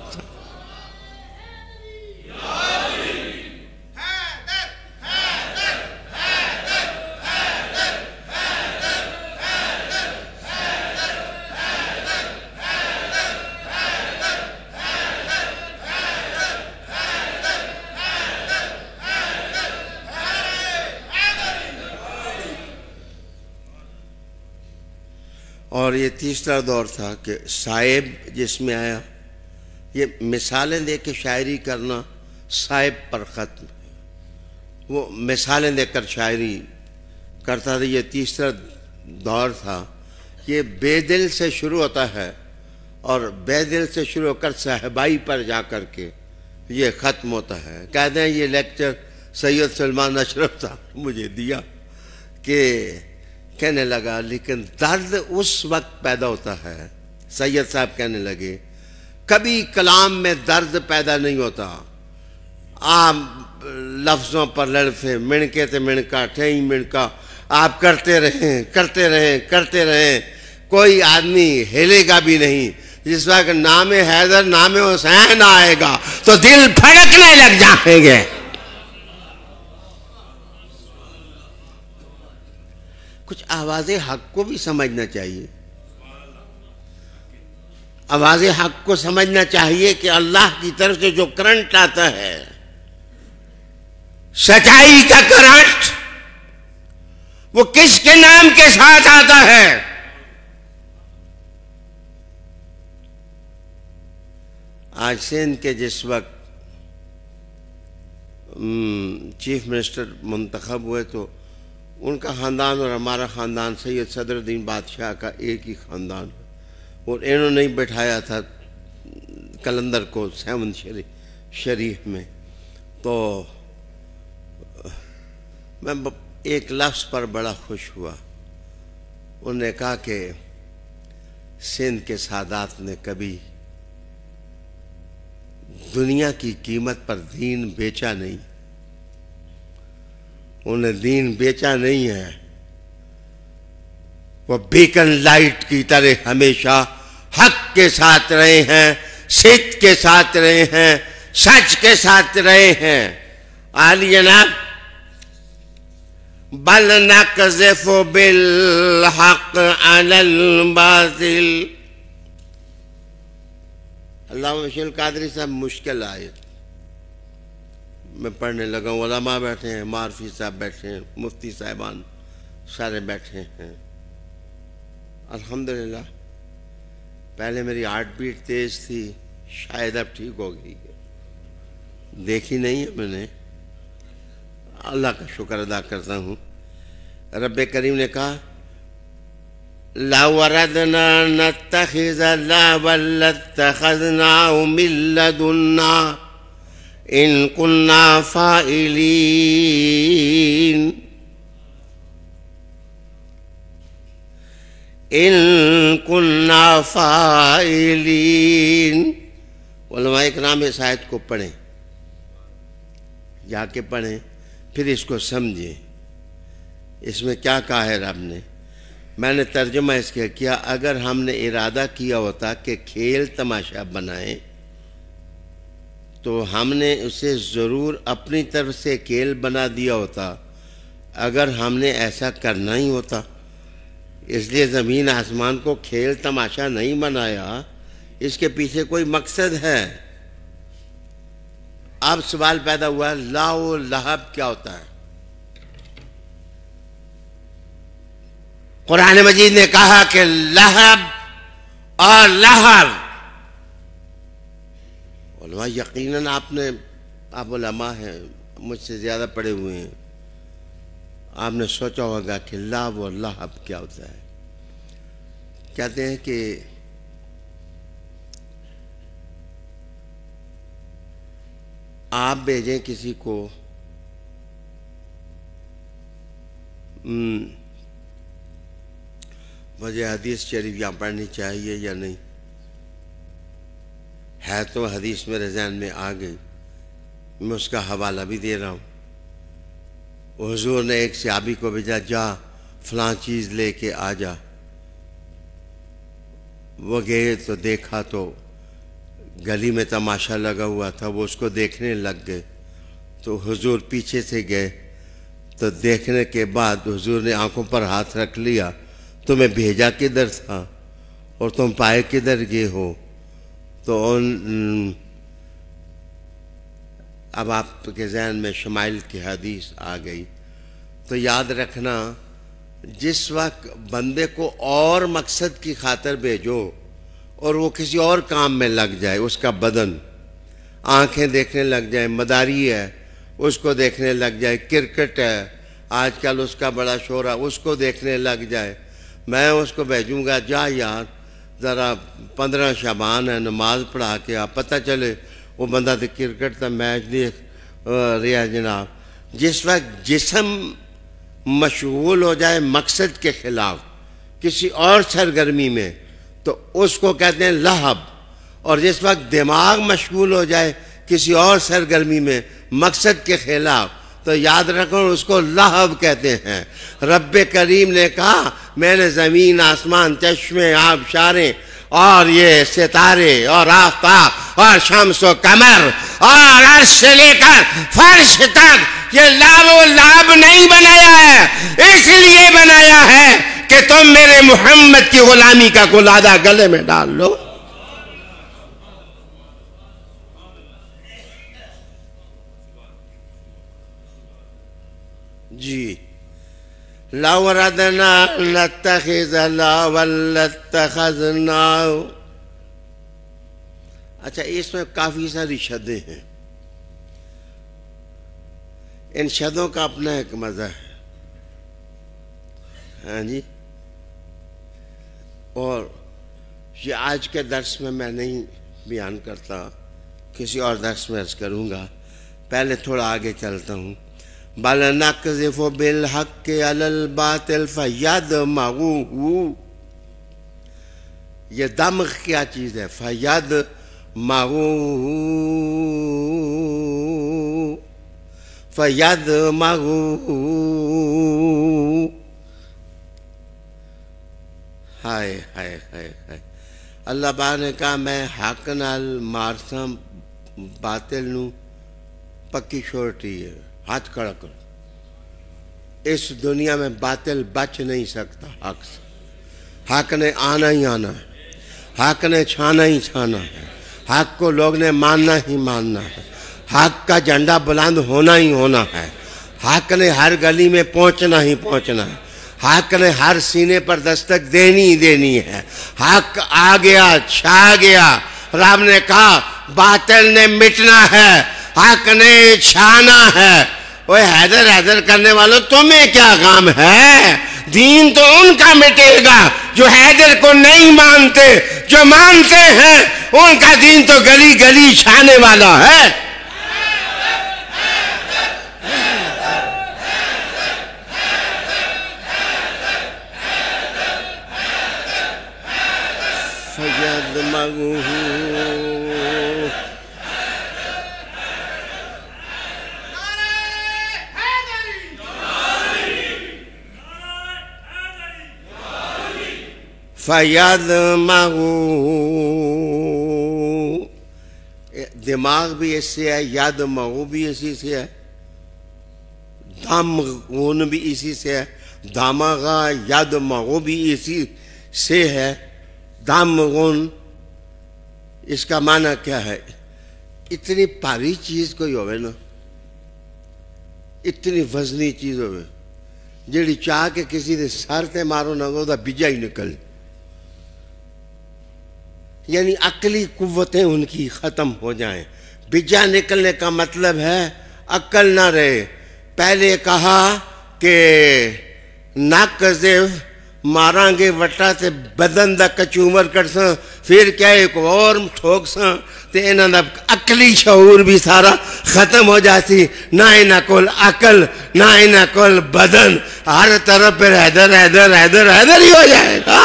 اور یہ تیسرا دور تھا کہ صائب جس میں آیا، یہ مثالیں دے کے شاعری کرنا صائب پر ختم، وہ مثالیں دے کر شاعری کرتا تھا۔ یہ تیسرا دور تھا، یہ بے دل سے شروع ہوتا ہے اور بے دل سے شروع ہو کر صاحبائی پر جا کر کے یہ ختم ہوتا ہے۔ کہتے ہیں یہ لیکچر سید سلمان اشرف صاحب مجھے دیا کہ کہنے لگا لیکن درد اس وقت پیدا ہوتا ہے، سید صاحب کہنے لگے کبھی کلام میں درد پیدا نہیں ہوتا، عام لفظوں پر لڑفے، منکے تے منکا ٹھیں منکا آپ کرتے رہیں، کوئی آدمی ہلے گا بھی نہیں۔ جس وقت نام حیدر نام حسین آئے گا تو دل پھڑکنے لگ جائیں گے۔ کچھ آواز حق کو بھی سمجھنا چاہیے، آواز حق کو سمجھنا چاہیے کہ اللہ کی طرف سے جو کرنٹ آتا ہے، سچائی کا کرنٹ، وہ کس کے نام کے ساتھ آتا ہے؟ آج سندھ کے جس وقت چیف منسٹر منتخب ہوئے تو ان کا خاندان اور ہمارا خاندان سید صدر الدین بادشاہ کا ایک ہی خاندان ہے، اور انہوں نے بٹھایا تھا کلندر کو 7 شریف میں۔ تو میں ایک لفظ پر بڑا خوش ہوا، انہوں نے کہا کہ سندھ کے سادات نے کبھی دنیا کی قیمت پر دین بیچا نہیں، انہیں دین بیچا نہیں ہے، وہ بیکن لائٹ کی طرح ہمیشہ حق کے ساتھ رہے ہیں، صدق کے ساتھ رہے ہیں، سچ کے ساتھ رہے ہیں۔ عالی جناب بل نقذف بالحق علی الباطل، علامہ بشیر القادری صاحب مشکل آیت میں پڑھنے لگا ہوں، علماء بیٹھے ہیں، معرفی صاحب بیٹھے ہیں، مفتی صاحبان سارے بیٹھے ہیں۔ الحمدللہ پہلے میری ہارٹ بیٹ تیز تھی، شاید اب ٹھیک ہو گئی ہے، دیکھی نہیں ہے میں نے، اللہ کا شکر ادا کرتا ہوں۔ رب کریم نے کہا لَوْ وَرَدْنَا نَتَّخِذَ لَعْبًا لَاتَّخَذْنَاهُ مِن لَّدُنَّا إِن كُنَّا فَاعِلِينَ إِن كُنَّا فَاعِلِينَ۔ علماء اکرام اس آیت کو پڑھیں، جا کے پڑھیں، پھر اس کو سمجھیں، اس میں کیا کہا ہے رب نے۔ میں نے ترجمہ اس کے کیا، اگر ہم نے ارادہ کیا ہوتا کہ کھیل تماشا بنائیں تو ہم نے اسے ضرور اپنی طرف سے کھیل بنا دیا ہوتا، اگر ہم نے ایسا کرنا ہی ہوتا۔ اس لیے زمین آسمان کو کھیل تماشا نہیں بنایا، اس کے پیچھے کوئی مقصد ہے۔ اب سوال پیدا ہوا لا و لہب کیا ہوتا ہے؟ قرآن مجید نے کہا کہ لہب اور لہب، علماء یقیناً آپ علماء ہیں، مجھ سے زیادہ پڑھے ہوئے ہیں، آپ نے سوچا ہوگا کہ لہب اور لہب کیا ہوتا ہے۔ کہتے ہیں کہ آپ بھیجیں کسی کو مجھے حدیث شریف یہاں پڑھنی چاہیے یا نہیں ہے، تو حدیث میرے ذہن میں آ گئی، میں اس کا حوالہ بھی دے رہا ہوں۔ حضور نے ایک صحابی کو بھیجا، جا فلاں چیز لے کے آ جا۔ وہ گئے تو دیکھا تو گلی میں تماشا لگا ہوا تھا، وہ اس کو دیکھنے لگ گئے، تو حضور پیچھے سے گئے، تو دیکھنے کے بعد حضور نے آنکھوں پر ہاتھ رکھ لیا، تمہیں بھیجا کدھر تھا اور تم پائے کدھر گئے ہو؟ تو اب آپ کے ذہن میں شمائل کی حدیث آ گئی۔ تو یاد رکھنا، جس وقت بندے کو اور مقصد کی خاطر بھیجو اور وہ کسی اور کام میں لگ جائے، اس کا بدن، آنکھیں دیکھنے لگ جائے، مداری ہے اس کو دیکھنے لگ جائے، کرکٹ ہے آج کل اس کا بڑا شور ہے اس کو دیکھنے لگ جائے، میں اس کو بھیجوں گا جا یار ذرا 15 شعبان ہے نماز پڑھا کے آپ، پتہ چلے وہ بندہ تو کرکٹ کا میچ دیکھ رہا جناب۔ جس وقت جسم مشغول ہو جائے مقصد کے خلاف کسی اور سرگرمی میں تو اس کو کہتے ہیں لہب، اور جس وقت دماغ مشغول ہو جائے کسی اور سرگرمی میں مقصد کے خلاف تو یاد رکھو اس کو لہب کہتے ہیں۔ رب کریم نے کہا میں نے زمین، آسمان، چشمے، آبشاریں اور یہ ستارے اور آفتاب اور شمس و قمر اور عرش سے لے کر فرش تک یہ لاب و لاب نہیں بنایا ہے، اس لیے بنایا ہے کہ تم میرے محمد کی غلامی کا گلادہ گلے میں ڈال لو۔ جی لو ردنا نتخذ لہوا لاتخذناہ۔ اچھا اس میں کافی ساری شدیں ہیں، ان شدوں کا اپنا ایک مزہ ہے، ہاں جی، اور یہ آج کے درس میں نہیں بیان کرتا، کسی اور درس میں عرض کروں گا، پہلے تھوڑا آگے چلتا ہوں۔ بل نقذف بالحق علی الباطل فیدمغوہ، یہ دمغ کیا چیز ہے؟ فیدمغوہ ہائے ہائے ہائے ہائے۔ اللہ پاک نے کہا میں حق نال مارساں باطل نو پکی شورٹی ہے، ہاتھ کھڑا کرو، اس دنیا میں باطل بچ نہیں سکتا حق سے، حق نے آنا ہی آنا ہے، حق نے چھانا ہی چھانا ہے، حق کو لوگ نے ماننا ہی ماننا ہے، حق کا جھنڈا بلند ہونا ہی ہونا ہے، حق نے ہر گلی میں پہنچنا ہی پہنچنا ہے، حق نے ہر سینے پر دستک دینی ہی دینی ہے، حق آ گیا چھا گیا، رب نے کہا باطل نے مٹنا ہے، حق نے چھانا ہے۔ وہ حیدر حیدر کرنے والوں تمہیں کیا کام ہے؟ دین تو ان کا مٹے گا جو حیدر کو نہیں مانتے، جو مانتے ہیں ان کا دین تو گلی گلی چھانے والا ہے۔ فَيَدْمَغُ، دماغ بھی اس سے ہے، یدمغ بھی اسی سے ہے، دمغون بھی اسی سے ہے، دمغا یدمغ بھی اسی سے ہے۔ دمغون اس کا معنی کیا ہے؟ اتنی پاری چیز کوئی ہوئے نا، اتنی وزنی چیز ہوئے جیڑی چاہ کے کسی دے سر تے مارو نہ وہ دا بجا ہی نکل، یعنی عقلی قوتیں ان کی ختم ہو جائیں۔ بجا نکلنے کا مطلب ہے عقل نہ رہے۔ پہلے کہا کہ نقذف ماراں گے وٹا تے بدن دا کچومر کرساں پھر کیا ایک اور ٹھوکساں تے انہاں دا عقلی شعور بھی سارا ختم ہو جاتی نہ انہاں کول عقل نہ انہاں کول بدن ہر طرف پھر حیدر حیدر حیدر حیدر ہی ہو جائے گا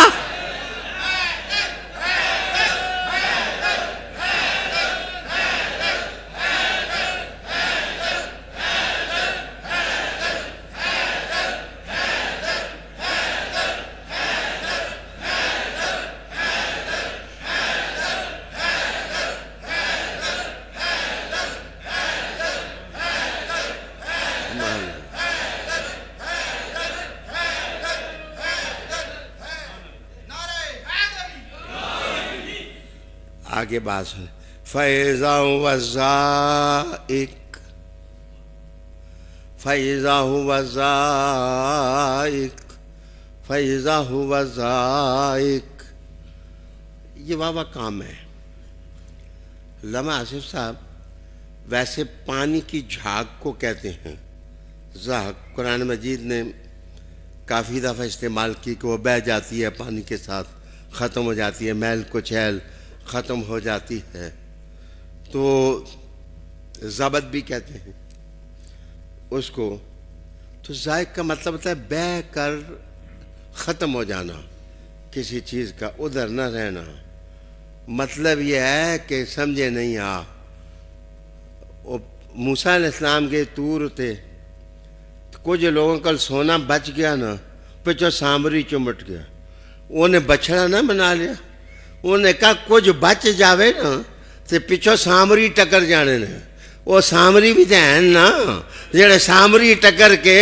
آگے بات سن فَإِذَا هُوَ زَائِقٌ فَإِذَا هُوَ زَائِقٌ فَإِذَا هُوَ زَائِقٌ یہ واہ کام ہے علامہ آصف صاحب ویسے پانی کی جھاگ کو کہتے ہیں زاق قرآن مجید نے کافی دفعہ استعمال کی کہ وہ بہہ جاتی ہے پانی کے ساتھ ختم ہو جاتی ہے میل کچیل ختم ہو جاتی ہے تو ضبط بھی کہتے ہیں اس کو تو ذائق کا مطلب ہوتا ہے بہہ کر ختم ہو جانا کسی چیز کا ادھر نہ رہنا مطلب یہ ہے کہ سمجھے نہیں موسیٰ علیہ السلام کے طور تھے کچھ لوگوں کا سونا بچ گیا نا پچھو سامری چمٹ گیا انہیں بچڑا نہ بنا لیا انہوں نے کہا کچھ بچ جاوے نا تے پچھو سامری ٹکر جانے نے وہ سامری بھی تے ہیں نا جڑے سامری ٹکر کے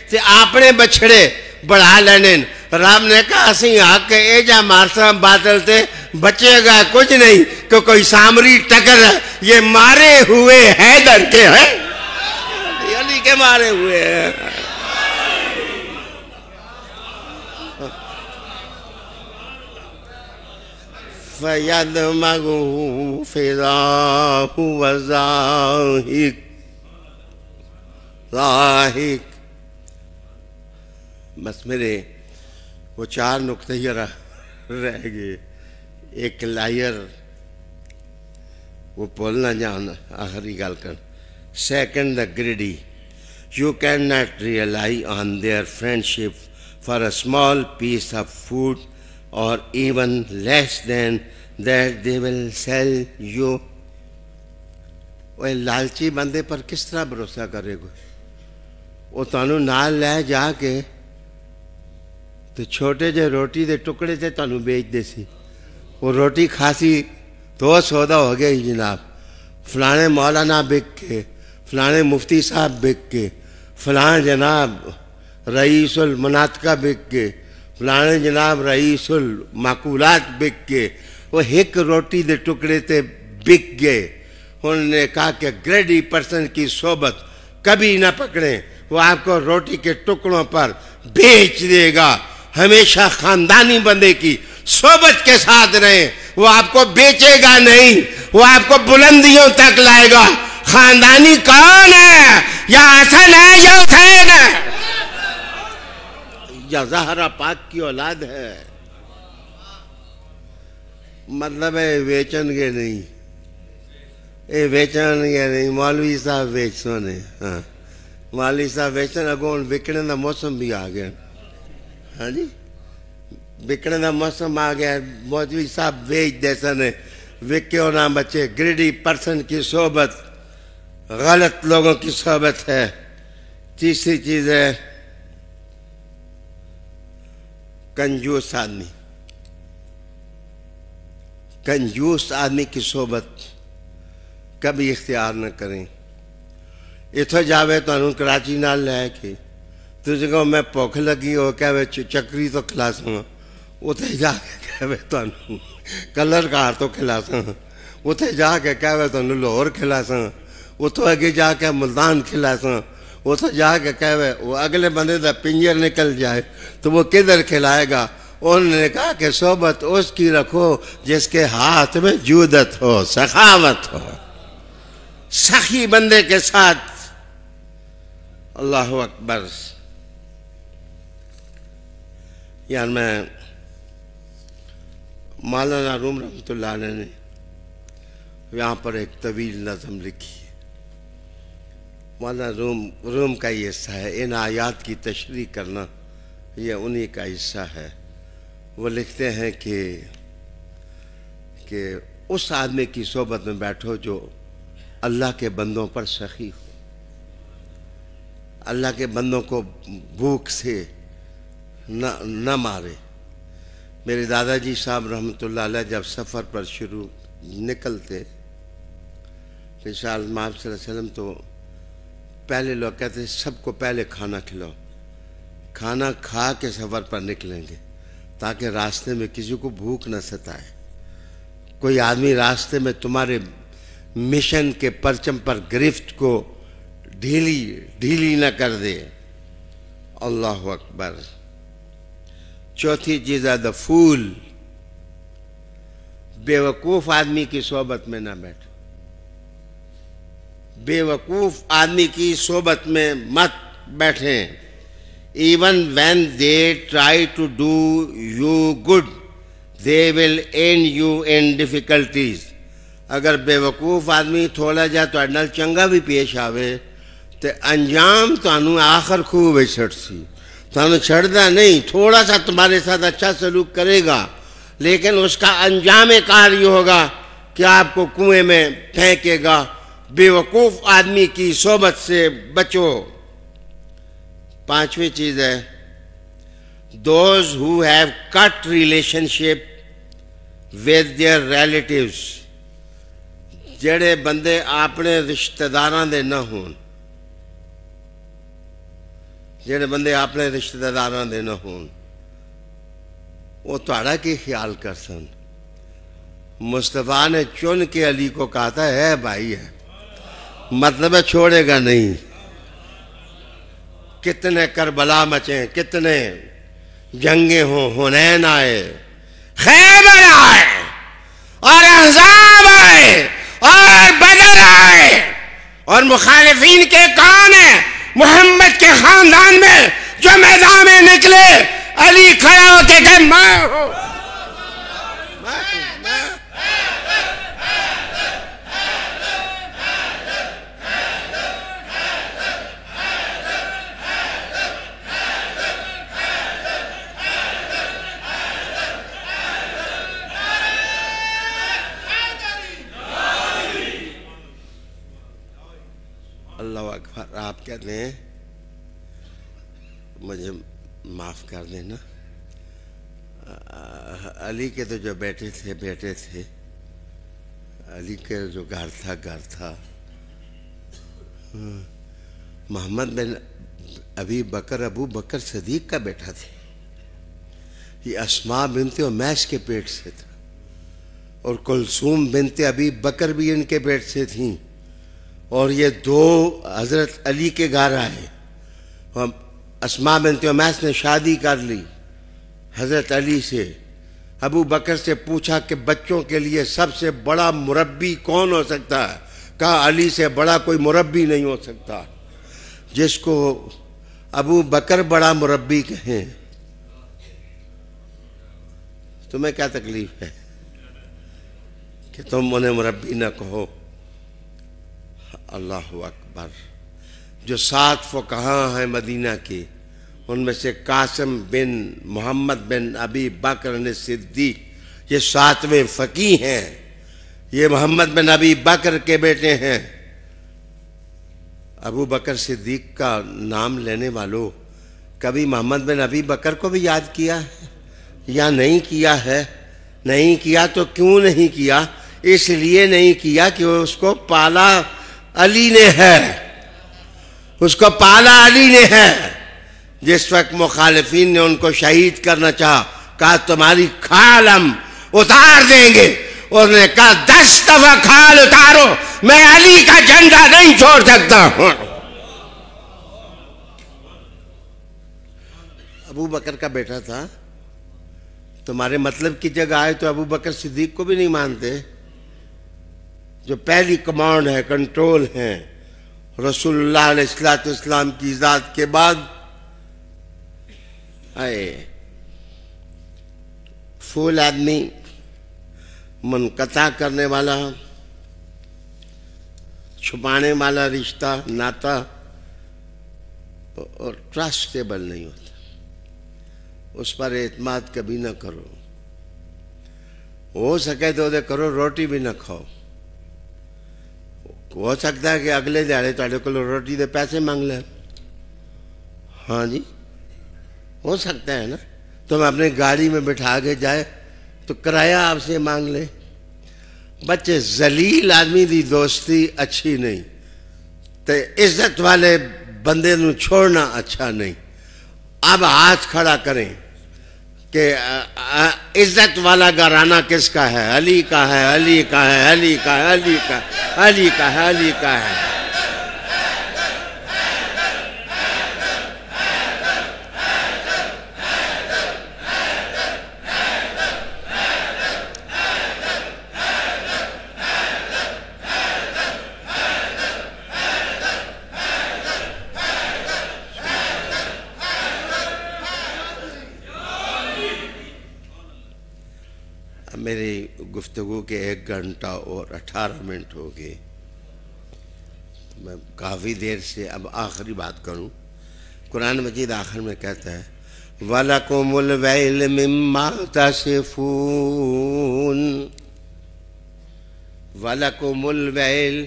تے اپنے بچڑے بڑھا لینے رب نے کہا اسی حق کے اے جا مارسا باطل تے بچے گا کچھ نہیں کہ کوئی سامری ٹکر ہے یہ مارے ہوئے حیدر کے ہیں علی کے مارے ہوئے ہیں فَيَدْمَغُهُ فَإِذَا هُوَ زَاهِقٌ ضاحک بس میرے وہ 4 نقطے ہی رہ گئے ایک لائر وہ بولنا جان آخری گل کر second the greedy you cannot rely on their friendship for a small piece of food or even less than that they will sell you وہ لالچی بندے پر کس طرح بھروسہ کرے گا وہ تانوں نال لے جا کے تو چھوٹے جے روٹی دے ٹکڑے تے تانوں بیچ دے سی وہ روٹی کھاسی تو سودا ہو گیا جناب فلانے مولانا بک کے فلانے مفتی صاحب بک کے فلاں جناب رئیس المناطقہ بک کے فلانے جناب رئیس المعقولات بک کے وہ ایک روٹی دے ٹکڑے تے بک گئے انہوں نے کہا کہ گریڈی پرسن کی صحبت کبھی نہ پکڑیں وہ آپ کو روٹی کے ٹکڑوں پر بیچ دے گا ہمیشہ خاندانی بندے کی صحبت کے ساتھ رہیں وہ آپ کو بیچے گا نہیں وہ آپ کو بلندیوں تک لائے گا خاندانی کون ہے یا حسن ہے یا حسین ہے یا زہرا پاک کی اولاد ہے مطلب ہے ویچن گے نہیں اے ویچن گے نہیں مولوی صاحب ویچ سونے ہاں مولوی صاحب ویچن اگون وکنے دا موسم بھی آ گیا ہاں جی وکنے دا موسم آ گیا مولوی صاحب ویچ دے سنے وکے ہونا بچے گریڈی پرسن کی صحبت غلط لوگوں کی صحبت ہے تیسری چیز ہے کنجوس آدمی کنجوس آدمی کی صحبت کبھی اختیار نہ کریں اتھو جاوے تو انہوں کراچی نال لے کے تجھے کہو میں پوکھ لگی ہو کہوے چکری تو کھلاساں اتھے جا کے کہوے تو انہوں کلر کار تو کھلاساں اتھے جا کے کہوے تو انہوں لاہور کھلاساں اتھو اگے جا کے ملتان کھلاساں اتھو جا کے کہوے وہ اگلے بندے دا پنجر نکل جائے تو وہ کدھر کھلائے گا انہوں نے کہا کہ صحبت اس کی رکھو جس کے ہاتھ میں جودت ہو سخاوت ہو سخی بندے کے ساتھ اللہ اکبر یار میں مولانا روم رحمۃ اللہ علیہ نے یہاں پر ایک طویل نظم لکھی ہے. مولانا روم کا یہ حصہ ہے. ان آیات کی تشریح کرنا یہ انہی کا حصہ ہے. وہ لکھتے ہیں کہ اس آدمی کی صحبت میں بیٹھو جو اللہ کے بندوں پر سخی ہو, اللہ کے بندوں کو بھوک سے نہ مارے. میرے دادا جی صاحب رحمۃ اللہ علیہ جب سفر پر نکلتے رسالت مآب صلی اللہ علیہ وسلم, تو پہلے لوگ کہتے سب کو پہلے کھانا کھلاؤ, کھانا کھا کے سفر پر نکلیں گے تاکہ راستے میں کسی کو بھوک نہ ستائے, کوئی آدمی راستے میں تمہارے مشن کے پرچم پر گرفت کو ڈھیلی نہ کر دے. اللہ اکبر. چوتھی چیز ہے دا فول. بے وقوف آدمی کی صحبت میں نہ بیٹھو, بے وقوف آدمی کی صحبت میں مت بیٹھیں. Even when they try to do you good they will and you in difficulties. اگر بے وقوف آدمی تھوڑا جا تو چنگا بھی پیش آوے تو انجام تو آخر خوب چھٹ سی, تو چھڑتا نہیں, تھوڑا سا تمہارے ساتھ اچھا سلوک کرے گا لیکن اس کا انجام کار یہ ہوگا کہ آپ کو کنویں میں پھینکے گا. بے وقوف آدمی کی صحبت سے بچو. پانچویں چیز ہے those who have cut relationship with their relatives. جڑے بندے اپنے رشتہ داراں دے نہ ہون, جڑے بندے اپنے رشتہ داراں دے نہ ہون, وہ تہاڑا کی خیال کر سن. مصطفیٰ نے چن کے علی کو کہا تھا ہے بھائی ہے, مطلب ہے چھوڑے گا نہیں. کتنے کربلا مچیں, کتنے جنگیں ہوں, حنین آئے, خیبر آئے اور احزاب آئے اور بدر آئے, اور مخالفین کے کون ہیں؟ محمد کے خاندان میں جو میدان میں نکلے, علی کھڑا ہو کے کہ میں ہوں. اللہ اکبر. آپ کہتے ہیں مجھے معاف کر دینا, علی کے تو جو بیٹے تھے, علی کے جو گھر تھا, محمد بن ابی بکر صدیق کا بیٹا تھا. یہ اسماء بنت امیس کے پیٹ سے تھا, اور کلثوم بنت ابی بکر بھی ان کے پیٹ سے تھیں, اور یہ دو حضرت علی کے گھر آئے. اسماء بنت امیس نے شادی کر لی حضرت علی سے. ابو بکر سے پوچھا کہ بچوں کے لیے سب سے بڑا مربی کون ہو سکتا ہے؟ کہا علی سے بڑا کوئی مربی نہیں ہو سکتا. جس کو ابو بکر بڑا مربی کہیں, تمہیں کیا تکلیف ہے کہ تم انہیں مربی نہ کہو؟ اللہ اکبر. جو 7 فقہاء ہیں مدینہ کے, ان میں سے قاسم بن محمد بن ابی بکر صدیق یہ 7ویں فقیہ ہیں. یہ محمد بن ابی بکر کے بیٹے ہیں. ابو بکر صدیق کا نام لینے والوں کبھی محمد بن ابی بکر کو بھی یاد کیا ہے یا نہیں کیا ہے؟ نہیں کیا. تو کیوں نہیں کیا؟ اس لیے نہیں کیا کہ اس کو پالا علی نے ہے, اس کو پالا علی نے ہے. جس وقت مخالفین نے ان کو شہید کرنا چاہا, کہا تمہاری کھال ہم اتار دیں گے. انہوں نے کہا 10 دفعہ کھال اتارو, میں علی کا جھنڈا نہیں چھوڑ سکتا. ابو بکر کا بیٹا تھا, تمہارے مطلب کی جگہ آئے تو ابو بکر صدیق کو بھی نہیں مانتے, جو پہلی کمانڈ ہے, کنٹرول ہے رسول اللہ علیہ السلام کی ذات کے بعد. فول آدمی، منقطع کرنے والا، چھپانے والا رشتہ ناتا اور ٹرسٹیبل نہیں ہوتا. اس پر اعتماد کبھی نہ کرو. ہو سکے تو دے کرو، روٹی بھی نہ کھاؤ. ہو سکتا ہے کہ اگلے دیہڑے تھوڑے کو روٹی دے پیسے مانگ لیں. ہاں جی ہو سکتا ہے نا. تم اپنی گاڑی میں بٹھا کے جائے تو کرایہ آپ سے مانگ لے. بچے ذلیل آدمی دی دوستی اچھی نہیں، تو عزت والے بندے نو چھوڑنا اچھا نہیں. اب ہاتھ کھڑا کریں کہ عزت والا گھرانہ کس کا ہے؟ علی کا ہے، علی کا ہے، علی کا ہے، علی کا ہے، علی کا ہے، علی کا ہے. میری گفتگو کے 1 گھنٹہ اور 18 منٹ ہو گئے. میں کافی دیر سے اب آخری بات کروں. قرآن مجید آخر میں کہتا ہے وَلَكُمُ الْوَيْلُ مِمَّا تَصِفُونَ. وَلَكُمُ الْوَيْلُ،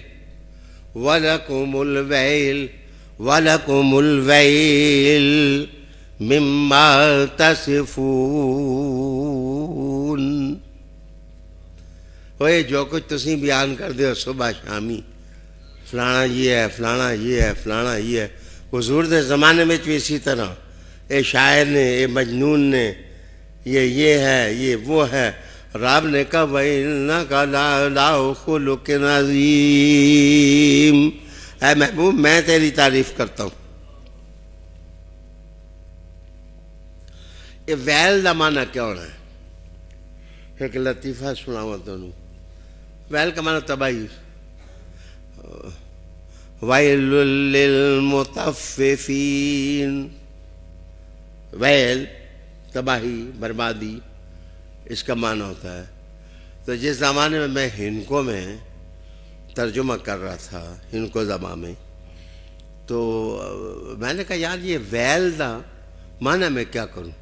وَلَكُمُ الْوَيْلُ، وَلَكُمُ الْوَيْلُ مِمَّا تَصِفُونَ. ہوئے جو کچھ تسی بیان کر دے صبح شامی، فلانا یہ ہے، فلانا یہ ہے، فلانا یہ ہے. حضور دے زمانے میں بھی اسی طرح اے شاعر نے، اے مجنون نے، یہ ہے، یہ وہ ہے. رب نے کہا وَإِنَّكَ لَعَلَىٰ خُلُقٍ عَظِيمٍ. اے محبوب میں تیری تعریف کرتا ہوں. یہ ویل دا معنی کیا ہونا ہے؟ ایک لطیفہ سناؤں تمہیں. ویل کا معنی تباہی. وَيْلٌ لِّلْمُطَفِّفِينَ. ویل تباہی، بربادی، اس کا معنی ہوتا ہے. تو جس زمانے میں ہندکو میں ترجمہ کر رہا تھا، ہندکو زبان میں، تو میں نے کہا یار یہ ویل دا معنی میں کیا کروں.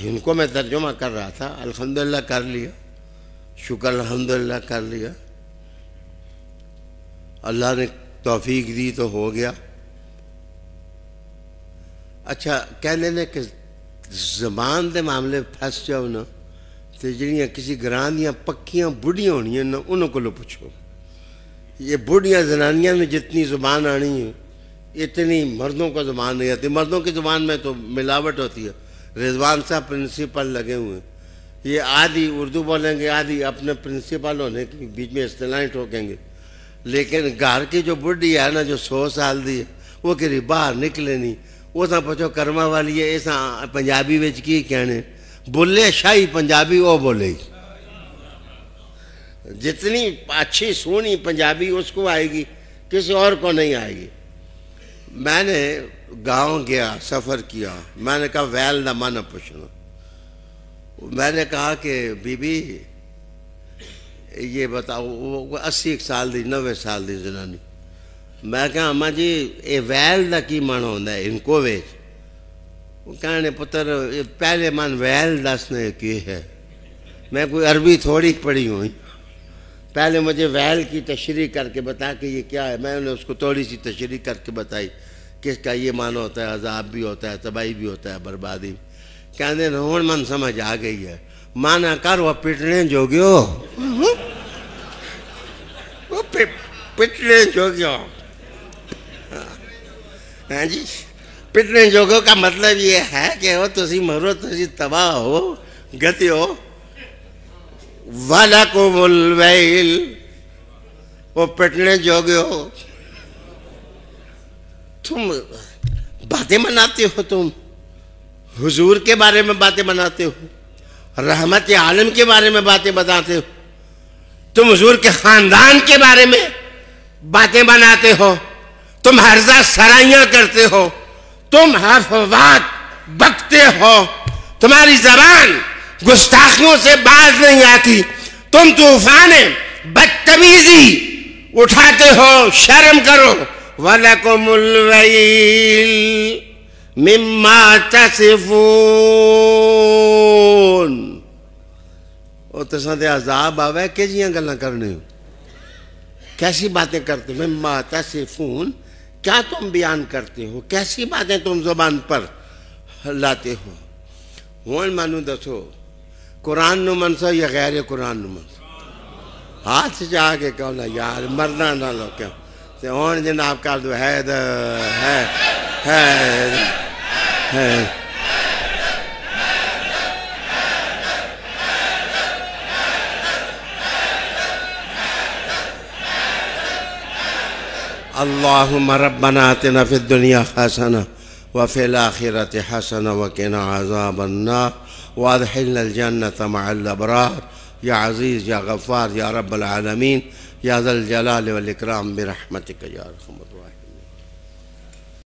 ہندکو میں ترجمہ کر رہا تھا، الحمدللہ کر لیا، شکر الحمدللہ کر لیا. اللہ نے توفیق دی تو ہو گیا. اچھا کہنے نے کہ زبان دے معاملے پھنس جاؤ نا تو جڑیاں کسی گران دیاں پکیاں بڑھیاں ہونی ہیں نا انہوں کو لو پوچھو. یہ بڑھیاں زنانیاں میں جتنی زبان آنی ہے اتنی مردوں کو زبان نہیں آتی. مردوں کی زبان میں تو ملاوٹ ہوتی ہے. رضوان صاحب پرنسپل لگے ہوئے ہیں، یہ آدھی اردو بولیں گے، آدھی اپنے پرنسپل ہونے کے بیچ میں اصطلاحیں ٹھوکیں گے. لیکن گھر کی جو بڑھی ہے نا جو 100 سال دی ہے وہ کہ باہر نکلے نہیں. وہ سا پوچھو کرما والی ہے ایسا پنجابی وچ کی کہنے بولے شاہی پنجابی وہ بولے. جتنی اچھی سونی پنجابی اس کو آئے گی، کسی اور کو نہیں آئے گی. میں نے گاؤں گیا، سفر کیا. میں نے کہا ویل دا معنی پوچھنا. میں نے کہا کہ بی بی یہ بتاؤ، وہ 80 سال دی 90 سال دی زنانی. میں کہا اماں جی یہ ویل دا کی معنی ہوتا ہے ان کو ویچ. وہ کہنے پتر پہلے من ویل دسنے کی ہے، میں کوئی عربی تھوڑی پڑھی ہوئی. پہلے مجھے ویل کی تشریح کر کے بتا کہ یہ کیا ہے. میں نے اس کو تھوڑی سی تشریح کر کے بتائی کہ اس کا یہ معنی ہوتا ہے عذاب بھی ہوتا ہے، تباہی بھی ہوتا ہے، بربادی. کہنے ہون من سمجھ آ گئی ہے. مانا کر وہ پٹنے جوگیو، وہ پٹنے جوگیو. ہاں جی پٹنے جوگیو کا مطلب یہ ہے کہ وہ تسی مرو، تسی تباہ ہو، گتی ہو. وَلَكُمُ الْوَيْلُ، وہ پٹنے جوگیو. تم باتیں بناتے ہو، تم حضور کے بارے میں باتیں بناتے ہو، رحمت عالم کے بارے میں باتیں بتاتے ہو، تم حضور کے خاندان کے بارے میں باتیں بناتے ہو، تم حرزہ سرائیاں کرتے ہو، تم حفوات بکتے ہو، تمہاری زبان گستاخیوں سے باز نہیں آتی، تم طوفان بدتمیزی اٹھاتے ہو، شرم کرو. وَلَكُمُ الْوَيْلُ مِمَّا تَصِفُونَ. اور تساں دے عذاب آوے کہ جیاں گلاں کرنے ہو، کیسی باتیں کرتے ہو. مِمَّا تَصِفُونَ، کیا تم بیان کرتے ہو، کیسی باتیں تم زبان پر لاتے ہو. ہون مانو دسو قرآن نو منسو یا غیر قرآن نو منسو؟ ہاتھ سے جا کے کہو نا یار مردہ نہ لو کیوں تے ہون جناب کر دو ہے اللہم ربنا آتنا فی الدنیا حسنہ وفی الآخرة حسنہ وقنا عذاب النار وادخلنا الجنة مع الابرار یا عزیز یا غفار یا رب العالمین یا ذا الجلال والاکرام برحمتک یا ارحم الراحمین.